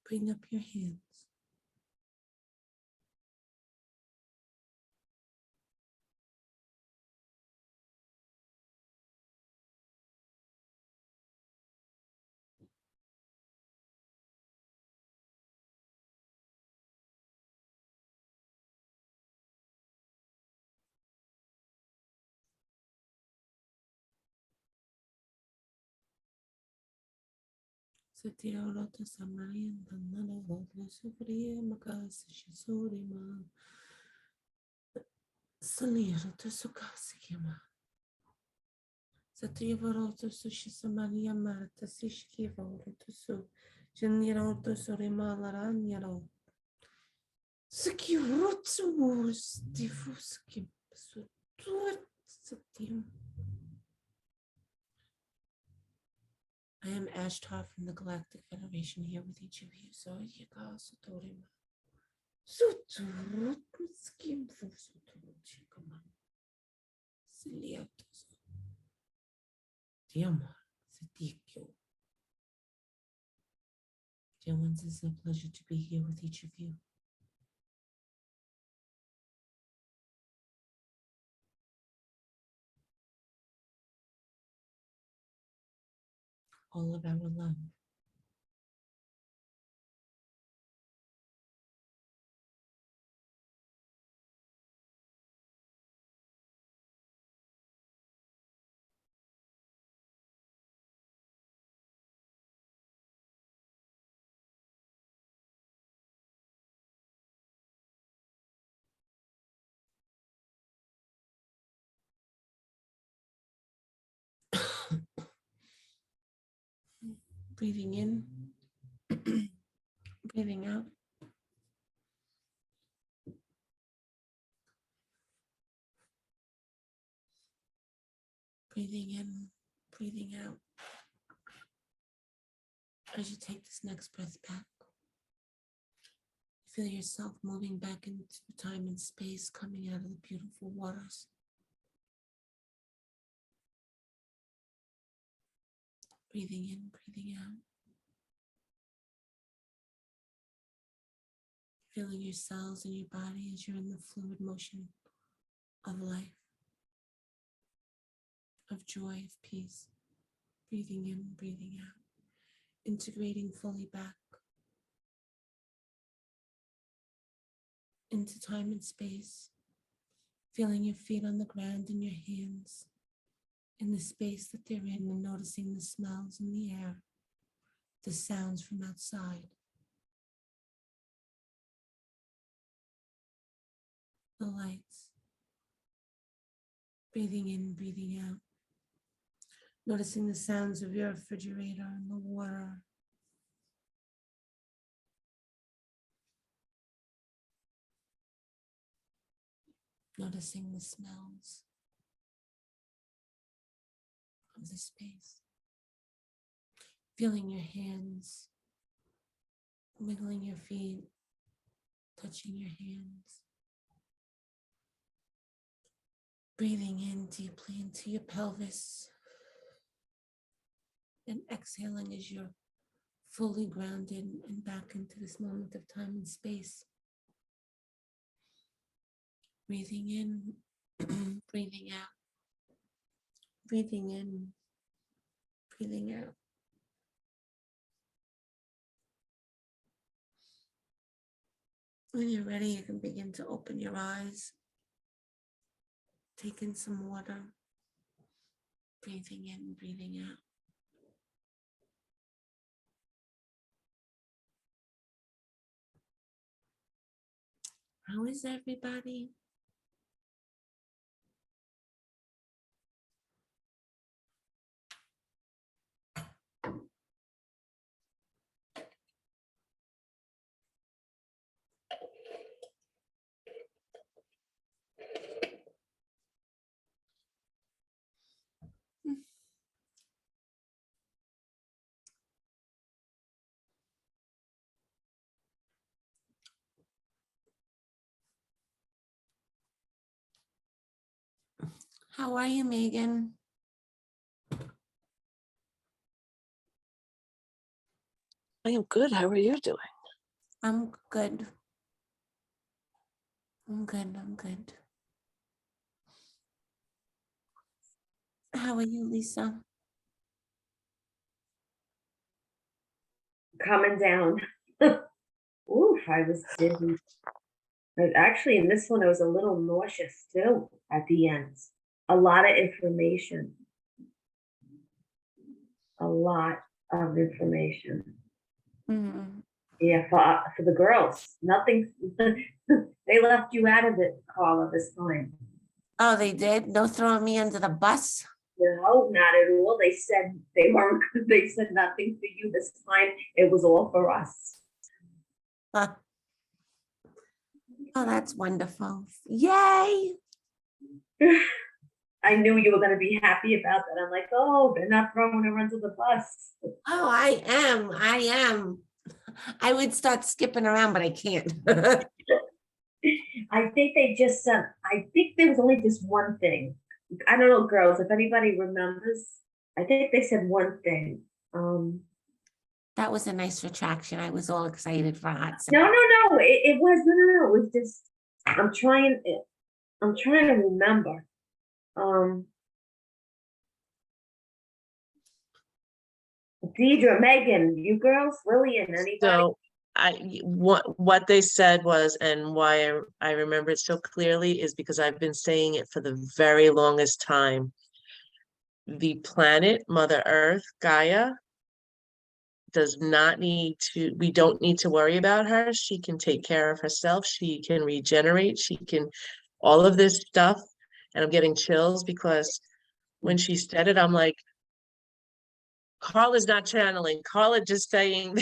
Bring up your hands. Satya Rata Samari and Nana Vodla Sufriya Makas Shisurima Salirata Sukasikima Satya Varota Sushisamania Marta Sishki Vorata Su Janirota Surima Laranyaro Sakirotsu Stifuski Sutur Satyam. I am Ashtar from the Galactic Federation here with each of you. So Yaka Satorima. Suturutski Fusuturuchikama. Siliatos. Diamar. Sitikyo. Dear ones, it's a pleasure to be here with each of you. All of our love. Breathing in, breathing out. Breathing in, breathing out. As you take this next breath back, feel yourself moving back into time and space, coming out of the beautiful waters. Breathing in, breathing out. Feeling your cells in your body as you're in the fluid motion of life, of joy, of peace. Breathing in, breathing out. Integrating fully back into time and space. Feeling your feet on the ground and your hands in the space that they're in, and noticing the smells in the air, the sounds from outside, the lights. Breathing in, breathing out. Noticing the sounds of your refrigerator and the water. Noticing the smells of the space. Feeling your hands, wiggling your feet, touching your hands. Breathing in deeply into your pelvis and exhaling as you're fully grounded and back into this moment of time and space. Breathing in, breathing out, breathing in, breathing out. When you're ready, you can begin to open your eyes. Take in some water. Breathing in, breathing out. How is everybody? How are you, Megan?
I am good. How are you doing?
I'm good. I'm good. I'm good. How are you, Lisa?
Coming down. Oof, I was dizzy. But actually, in this one, I was a little nauseous too at the end. A lot of information. A lot of information.
Mm-hmm.
Yeah, for the girls, nothing. They left you out of it, Carla, this time.
Oh, they did? No throwing me under the bus?
No, not at all. They said they weren't. They said nothing for you this time. It was all for us.
Huh. Oh, that's wonderful. Yay!
I knew you were going to be happy about that. I'm like, oh, they're not throwing her under the bus.
Oh, I am. I am. I would start skipping around, but I can't.
I think they just said, I think there was only just one thing. I don't know, girls, if anybody remembers, I think they said one thing.
That was a nice retraction. I was all excited for a hot
No,
second.
no, it was, no, it was just, I'm trying to remember. Deidre, Megan, you girls, Lillian, anybody?
So what they said was, and why I remember it so clearly is because I've been saying it for the very longest time. The planet, Mother Earth, Gaia, does not need to, we don't need to worry about her. She can take care of herself. She can regenerate. She can, all of this stuff. And I'm getting chills because when she said it, I'm like, Carla's not channeling, Carla just saying,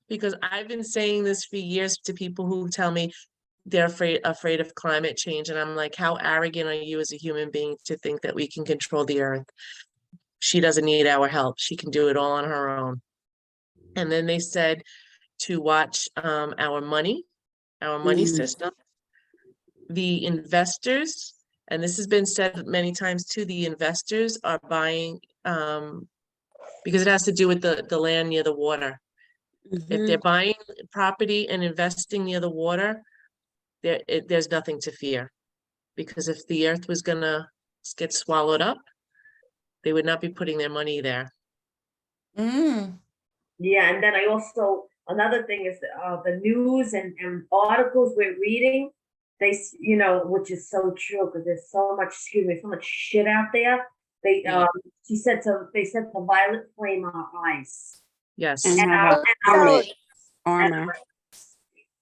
because I've been saying this for years to people who tell me they're afraid of climate change. And I'm like, how arrogant are you as a human being to think that we can control the earth? She doesn't need our help. She can do it all on her own. And then they said to watch our money system. The investors, and this has been said many times too, the investors are buying because it has to do with the land near the water. If they're buying property and investing near the water, there's nothing to fear. Because if the earth was gonna get swallowed up, they would not be putting their money there.
Mm,
Yeah, and then I also, another thing is the news and articles we're reading, you know, which is so true because there's so much, so much shit out there. They
Yeah.
they said to violet flame our eyes.
Yes.
And
And
have
our
armor.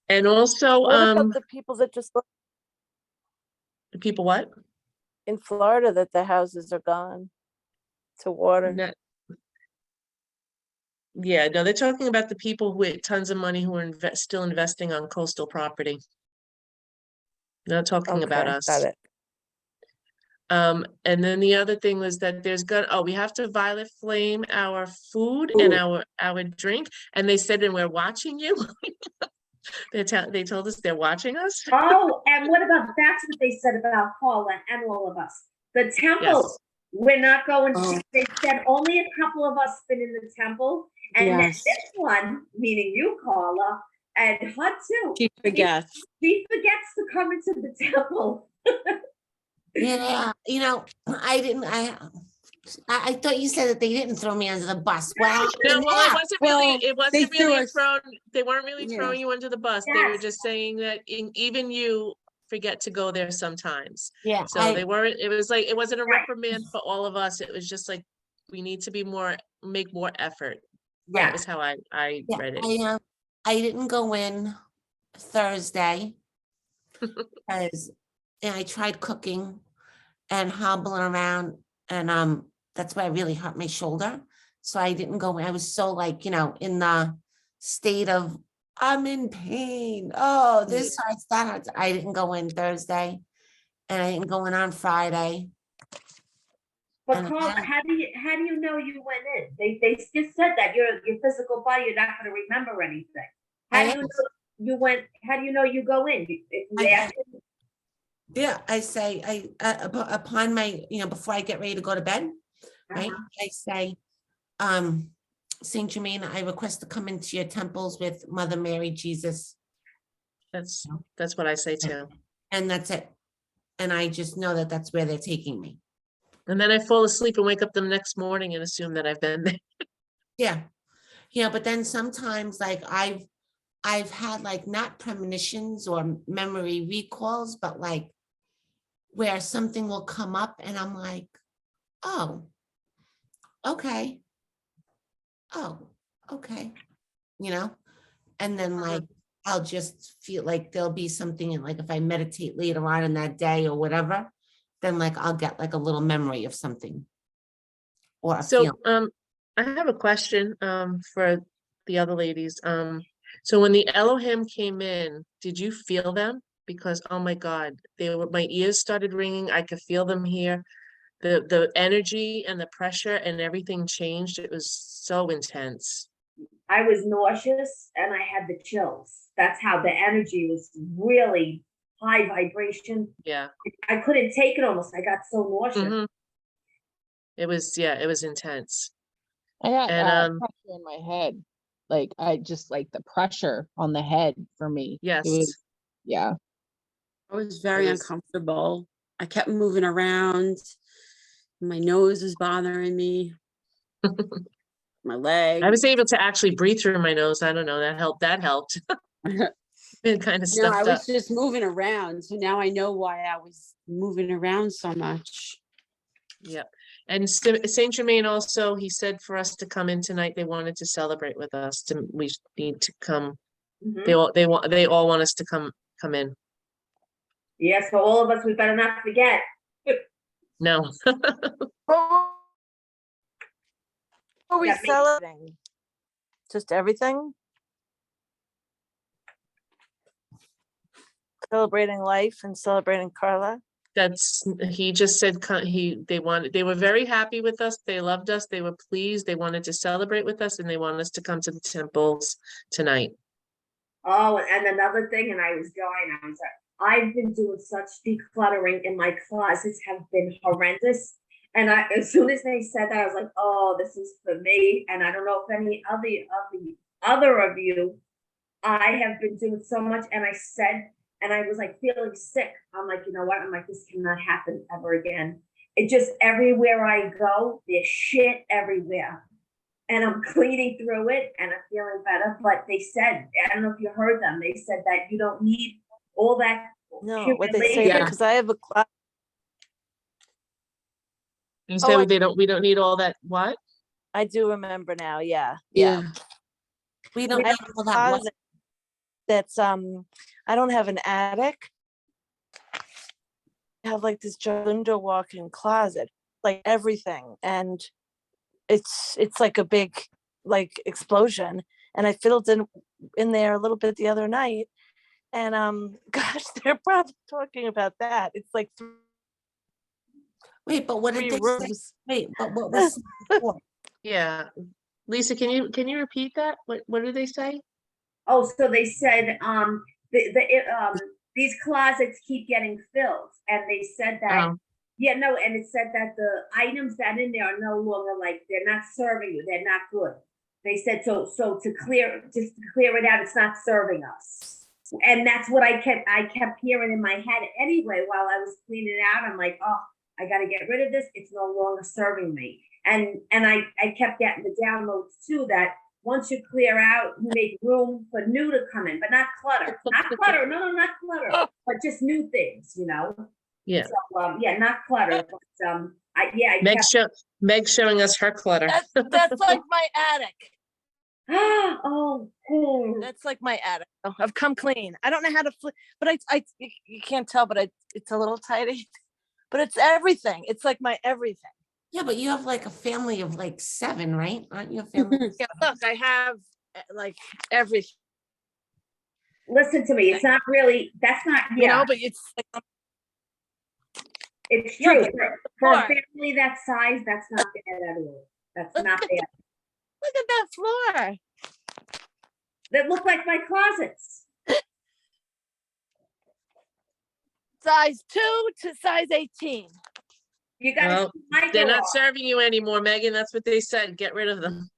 And also,
What about the people that just look
the people what?
in Florida that their houses are gone to water?
Not- Yeah, no, they're talking about the people with tons of money who are still investing on coastal property. Not talking about
Okay,
us.
got it.
And then the other thing was that we have to violet flame our food and our drink. And they said, and we're watching you. They told us they're watching us.
Oh, and what about, that's what they said about Paula and all of us. The temple,
Yes.
we're not going,
Oh.
they said only a couple of us been in the temple. And then
Yes.
this one, meaning you, Carla, and her too.
She forgets.
She forgets to come into the temple.
yeah, you know, I thought you said that they didn't throw me under the bus. Well,
No, well,
yeah.
it wasn't
they
really
threw us-
thrown, they weren't really
Yeah.
throwing you under the bus. They were
Yes.
just saying that even you forget to go there sometimes.
Yeah,
So they weren't, it was like, it wasn't a
Right.
reprimand for all of us. It was just like, we need to make more effort.
yeah.
That was how I
Yeah,
read it.
I didn't go in Thursday because I tried cooking and hobbling around, and that's why I really hurt my shoulder. So I didn't go in. I was so like, you know, in the state of I'm in pain. Oh, this hurts, that hurts. I didn't go in Thursday, and I didn't go in on Friday.
But
And
Carla,
then-
how do you know you went in? They just said that your physical body, you're not gonna remember anything. How do you know you went, how do you know you go in? If you
I-
ask-
Yeah, I say upon my, you know, before I get ready to go to bed, right? I say, Saint Germain, I request to come into your temples with Mother Mary, Jesus,
That's what I say too.
and that's it. And I just know that that's where they're taking me.
And then I fall asleep and wake up the next morning and assume that I've been there.
Yeah. Yeah, but then sometimes like I've had like not premonitions or memory recalls, but like where something will come up and I'm like, oh, okay. Oh, okay. You know, and then like I'll just feel like there'll be something in like if I meditate later on in that day or whatever, then like I'll get like a little memory of something. Or a
So,
feeling.
I have a question, for the other ladies. So when the Elohim came in, did you feel them? Because, oh my God, my ears started ringing. I could feel them here. The energy and the pressure and everything changed. It was so intense.
I was nauseous and I had the chills. That's how the energy was really high vibration.
Yeah.
I couldn't take it almost. I got so nauseous.
Mhm. It was intense.
I got
And,
pressure in my head. Like I just like the pressure on the head for me.
yes.
It was, yeah.
I was very
was-
uncomfortable. I kept moving around. My nose was bothering me. My leg.
I was able to actually breathe through my nose. I don't know, that helped. Been kind of
No, I
stuffed up.
was just moving around. So now I know why I was moving around so much.
Yep. And Saint Germain also, he said for us to come in tonight. They wanted to celebrate with us. We need to come.
Mhm.
They all want us to come in.
Yeah, so all of us, we better not forget.
No.
Are we
That makes-
celebrating? Just everything? Celebrating life and celebrating Carla?
That's, he just said, they were very happy with us. They loved us. They were pleased. They wanted to celebrate with us and they want us to come to the temples tonight.
Oh, and another thing, and I've been doing such decluttering, and my closets have been horrendous. And as soon as they said that, I was like, oh, this is for me. And I don't know if any of the other of you, I have been doing so much, and I said, and I was like feeling sick. I'm like, you know what? I'm like, this cannot happen ever again. It just, everywhere I go, there's shit everywhere. And I'm cleaning through it and I'm feeling better. But they said, I don't know if you heard them, they said that you don't need all that.
No, what they say,
Yeah.
because I have a closet.
You
Oh,
say
I-
we don't need all that, what?
I do remember now, yeah.
Yeah.
We don't
I
need
have
all
a
that. what-
closet That's, I don't have an attic. I have like this window walk-in closet, like everything, and it's like a big, like, explosion. And I filled in there a little bit the other night, and gosh, they're probably talking about that. It's like
Wait, but what did
3
they say?
rooms.
Wait, but what was before?
Yeah. Lisa, can you repeat that? What did they say?
Oh, so they said, these closets keep getting filled, and they said that,
Oh,
yeah, no, and it said that the items that in there are no longer, like, they're not serving you, they're not good. They said, so to clear it out, it's not serving us. And that's what I kept hearing in my head anyway, while I was cleaning it out. I'm like, oh, I gotta get rid of this, it's no longer serving me. And I kept getting the downloads too, that once you clear out, you make room for new to come in, but not clutter. Not clutter, no, not clutter, but just new things, you know?
yeah.
So, yeah, not clutter, but, I
Meg's showing us her clutter.
That's like my attic.
Oh, cool.
That's like my attic. Oh, I've come clean. I don't know how to flip, but you can't tell, but it's a little tidy. But it's everything. It's like my everything.
Yeah, but you have like a family of like 7, right? Aren't you a family? of
Yeah, look, I have like everything,
Listen to me, it's not really, that's not,
you know,
yeah,
but it's like,
it's
Yeah,
true.
but
For a
floor.
family that size, that's not bad at all. That's not bad.
look at that floor.
That look like my closets.
Size 2 to size 18.
You gotta
Well,
see my
They're
door.
not serving you anymore, Megan. That's what they said. Get rid of them.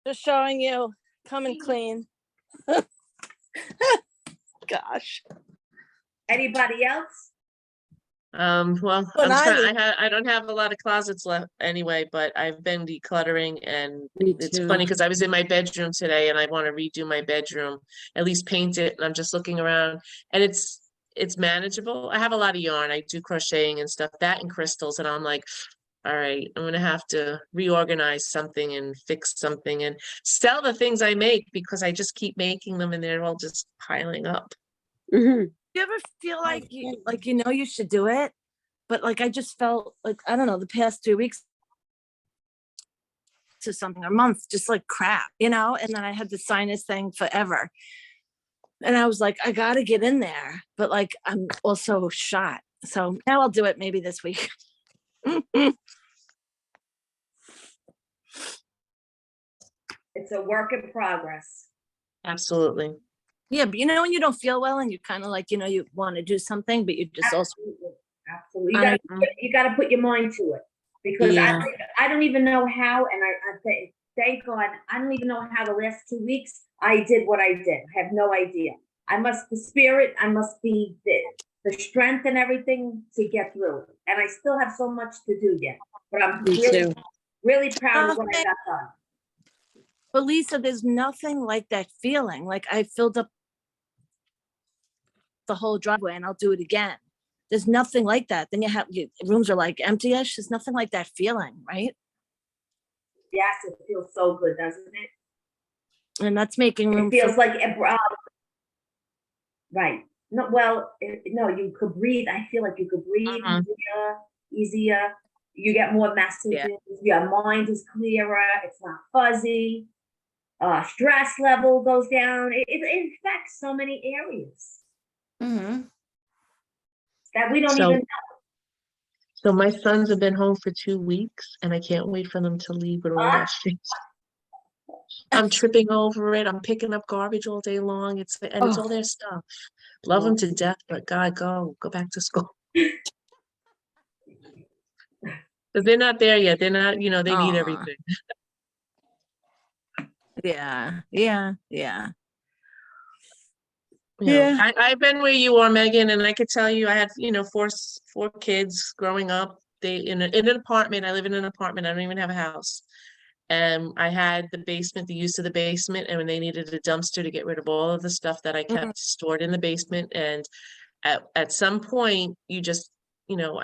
Just showing you, coming clean. Gosh.
Anybody else?
Well,
When
I don't have a lot of closets left anyway, but I've been decluttering and
Me
it's
too.
funny because I was in my bedroom today and I want to redo my bedroom, at least paint it. And I'm just looking around and it's manageable. I have a lot of yarn. I do crocheting and stuff, that and crystals. And I'm like, all right, I'm gonna have to reorganize something and fix something and sell the things I make because I just keep making them and they're all just piling up.
Mhm.
You ever feel like
yeah.
you know you should do it, but like I just felt like, I don't know, the past 2 weeks to something, or month, just like crap, you know? And then I had the sinus thing forever. And I was like, I gotta get in there, but like I'm also shot. So now I'll do it maybe this week.
It's a work in progress.
Absolutely.
Yeah, but you know, when you don't feel well and you kind of like, you know, you want to do something, but you just also,
Absolutely. Absolutely. You
I-
gotta put your mind to it. Because
Yeah.
I don't even know how, and I say, thank God, I don't even know how the last 2 weeks I did what I did. I have no idea. I must, the spirit, I must be the strength and everything to get through it. And I still have so much to do yet, but I'm
Me
really,
too.
really proud of what I
Okay.
got done.
but Lisa, there's nothing like that feeling. Like I filled up the whole driveway and I'll do it again. There's nothing like that. Then rooms are like empty-ish. There's nothing like that feeling, right?
Yes, it feels so good, doesn't it?
And that's making room
It feels
for,
like, right. No, well, no, you could breathe. I feel like you could breathe
Mhm.
easier. you get more messages, your mind is clearer, it's not fuzzy, stress level goes down. It affects so many areas
Mhm.
that we don't
So-
even
So my sons have been home for 2 weeks and I can't wait for them to leave with all that shit. I'm tripping over it. I'm picking up garbage all day long. It's all their stuff. Love them to death, but God, go back to school. But they're not there yet. They're not, they need
Aw.
everything.
Yeah. Yeah.
I've been where you are, Megan, and I could tell you I had, four kids growing up. They in an apartment. I live in an apartment. I don't even have a house. And I had the basement, the use of the basement, and when they needed a dumpster to get rid of all of the stuff that I kept stored in the basement. And at some point, I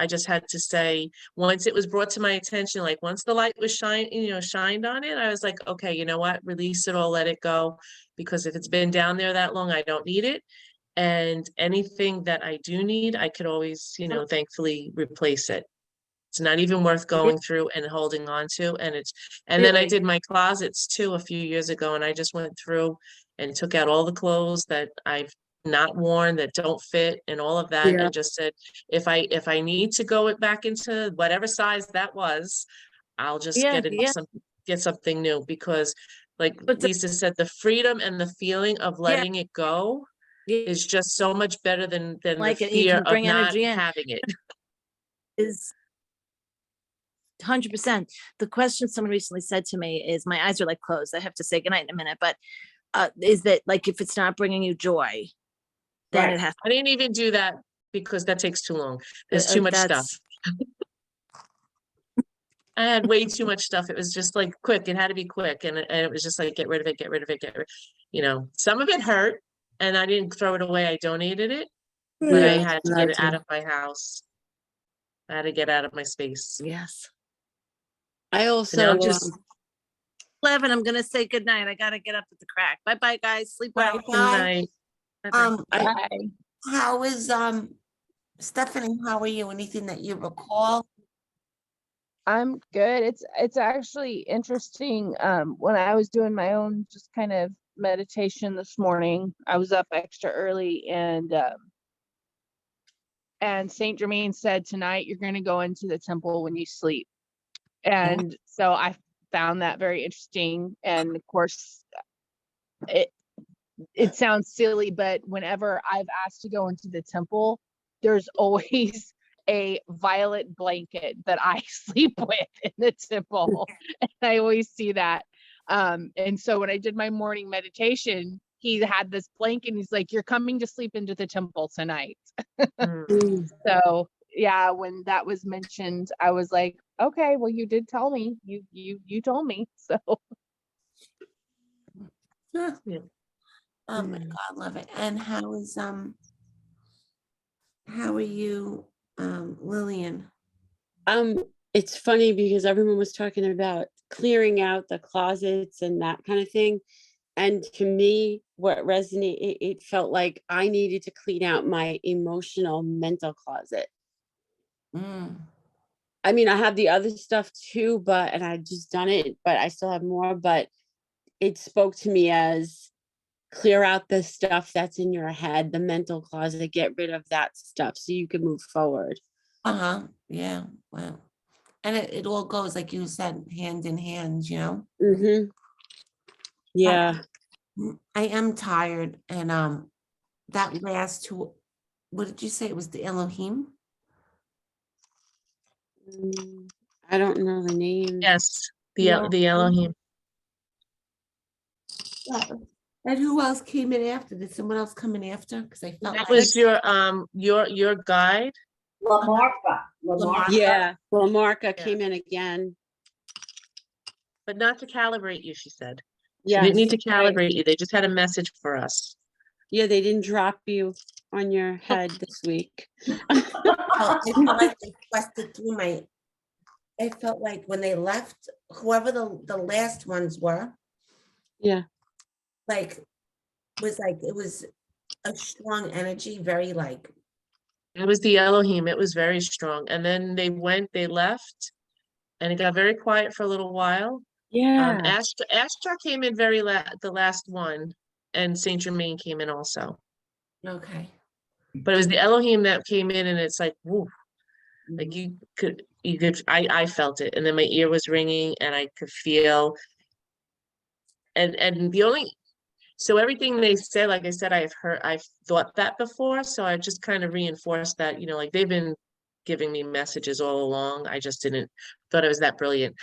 just had to say, once it was brought to my attention, like once the light was shined on it, I was like, okay, you know what, release it all, let it go. Because if it's been down there that long, I don't need it. And anything that I do need, I could always, thankfully replace it. It's not even worth going through and holding on to. And then I
Really?
did my closets too a few years ago, and I just went through and took out all the clothes that I've not worn, that don't fit, and all of that,
Yeah.
and just said, if I need to go it back into whatever size that was, I'll just
Yeah,
get something new. Because like
But the-
Lisa said, the freedom and the feeling of letting it go
Yeah.
is just so much better than the
Like it, you
fear
can
of
bring
not
energy in.
having it.
Is 100%. The question someone recently said to me is, my eyes are like closed. I have to say goodnight in a minute, but is that like, if it's not bringing you joy, then
Right.
it has.
I didn't even do that because that takes too long. There's too much stuff.
That's-
I had way too much stuff. It was just like quick. It had to be quick. And it was just like, get rid of it, get rid of it, some of it hurt and I didn't throw it away. I donated it, but I had to get it out of my house. I had to get out of my space.
Yes.
I
So
also,
now I'm just,
11, I'm gonna say goodnight. I gotta get up at the crack. Bye guys. Sleep well.
Bye.
good night.
Bye-bye.
Bye.
How is, Stephanie, how are you? Anything that you recall?
I'm good. It's actually interesting. When I was doing my own just kind of meditation this morning, I was up extra early and Saint Germain said tonight you're going to go into the temple when you sleep. And so I found that very interesting. And of course, it sounds silly, but whenever I've asked to go into the temple, there's always a violet blanket that I sleep with in the temple. And I always see that. And so when I did my morning meditation, he had this blanket and he's like, you're coming to sleep into the temple tonight.
Mm.
So yeah, when that was mentioned, I was like, okay, well, you did tell me. You told me. So
Huh.
Yeah.
Oh my God, love it. And how are you, Lillian?
it's funny because everyone was talking about clearing out the closets and that kind of thing. And to me, what resonated, it felt like I needed to clean out my emotional mental closet.
Mm.
I mean, I have the other stuff too, and I just done it, but I still have more, but it spoke to me as clear out the stuff that's in your head, the mental closet, get rid of that stuff so you can move forward.
Uh-huh, yeah, well, and it all goes, like you said, hand in hand,
Mm-hmm. Yeah.
I am tired, and that last two, what did you say? It was the Elohim?
I don't know the name.
Yes,
Yeah.
the Elohim.
Yeah. And who else came in after? Did someone else come in after? Because I felt
That
like
was your guide.
Lamarca.
Yeah. Well, Marka came in again.
But not to calibrate you, she said. She
Yeah.
didn't need to calibrate you. They just had a message for us.
Yeah, they didn't drop you on your head this week.
I felt like they quested through I felt like when they left, whoever the last ones were,
Yeah.
it was a strong energy, very
It was the Elohim. It was very strong. And then they left. and it got very quiet for a little while.
Yeah.
Astra came in the last one, and Saint Germain came in also.
Okay.
But it was the Elohim that came in, and it's like, woo, like you could, I felt it, and then my ear was ringing, and I could feel. And the only, so everything they said, like I said, I've thought that before, so I just kind of reinforced that, you know, like they've been giving me messages all along. I just didn't thought I was that brilliant.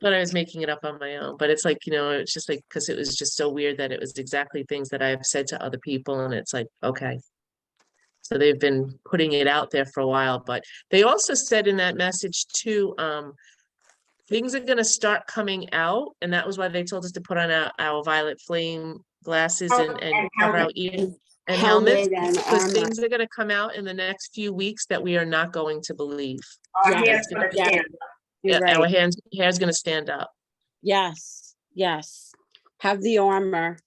Thought I was making it up on my own, but it's like, you know, it's just like, because it was just so weird that it was exactly things that I've said to other people, and it's like, okay. So they've been putting it out there for a while, but they also said in that message too, things are gonna start coming out, and that was why they told us to put on our violet flame glasses and cover our ears and helmets,
Helmet and
because
armor.
things are gonna come out in the next few weeks that we are not going to believe.
Our
Yes,
hair's gonna
yes.
stand up.
You're
Our
right.
hair's gonna stand up.
Yes, yes. Have the armor.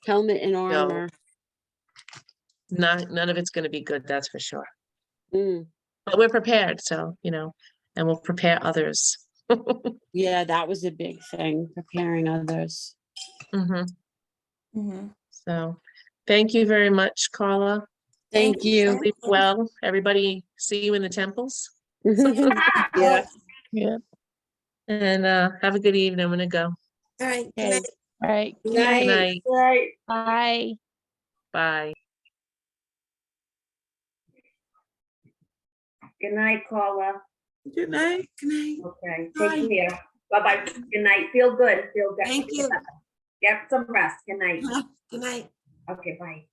Helmet and armor.
None of it's gonna be good, that's for sure.
Mm,
But we're prepared, so, you know, and we'll prepare others.
yeah, that was a big thing, preparing others.
Mhm.
Mhm.
So, thank you very much, Carla.
Thank you.
Sleep well. Everybody, see you in the temples.
Yeah.
Yeah.
And have a good evening. I'm gonna go.
All right. Good
Okay.
night.
All right.
Good
Good
night.
night.
Right.
Bye.
Bye.
Good night, Carla.
Good night. Good night.
Okay,
Bye.
take care. Bye-bye. Good night. Feel good. Feel good.
Thank you.
Get some rest. Good night.
Good night.
Okay, bye.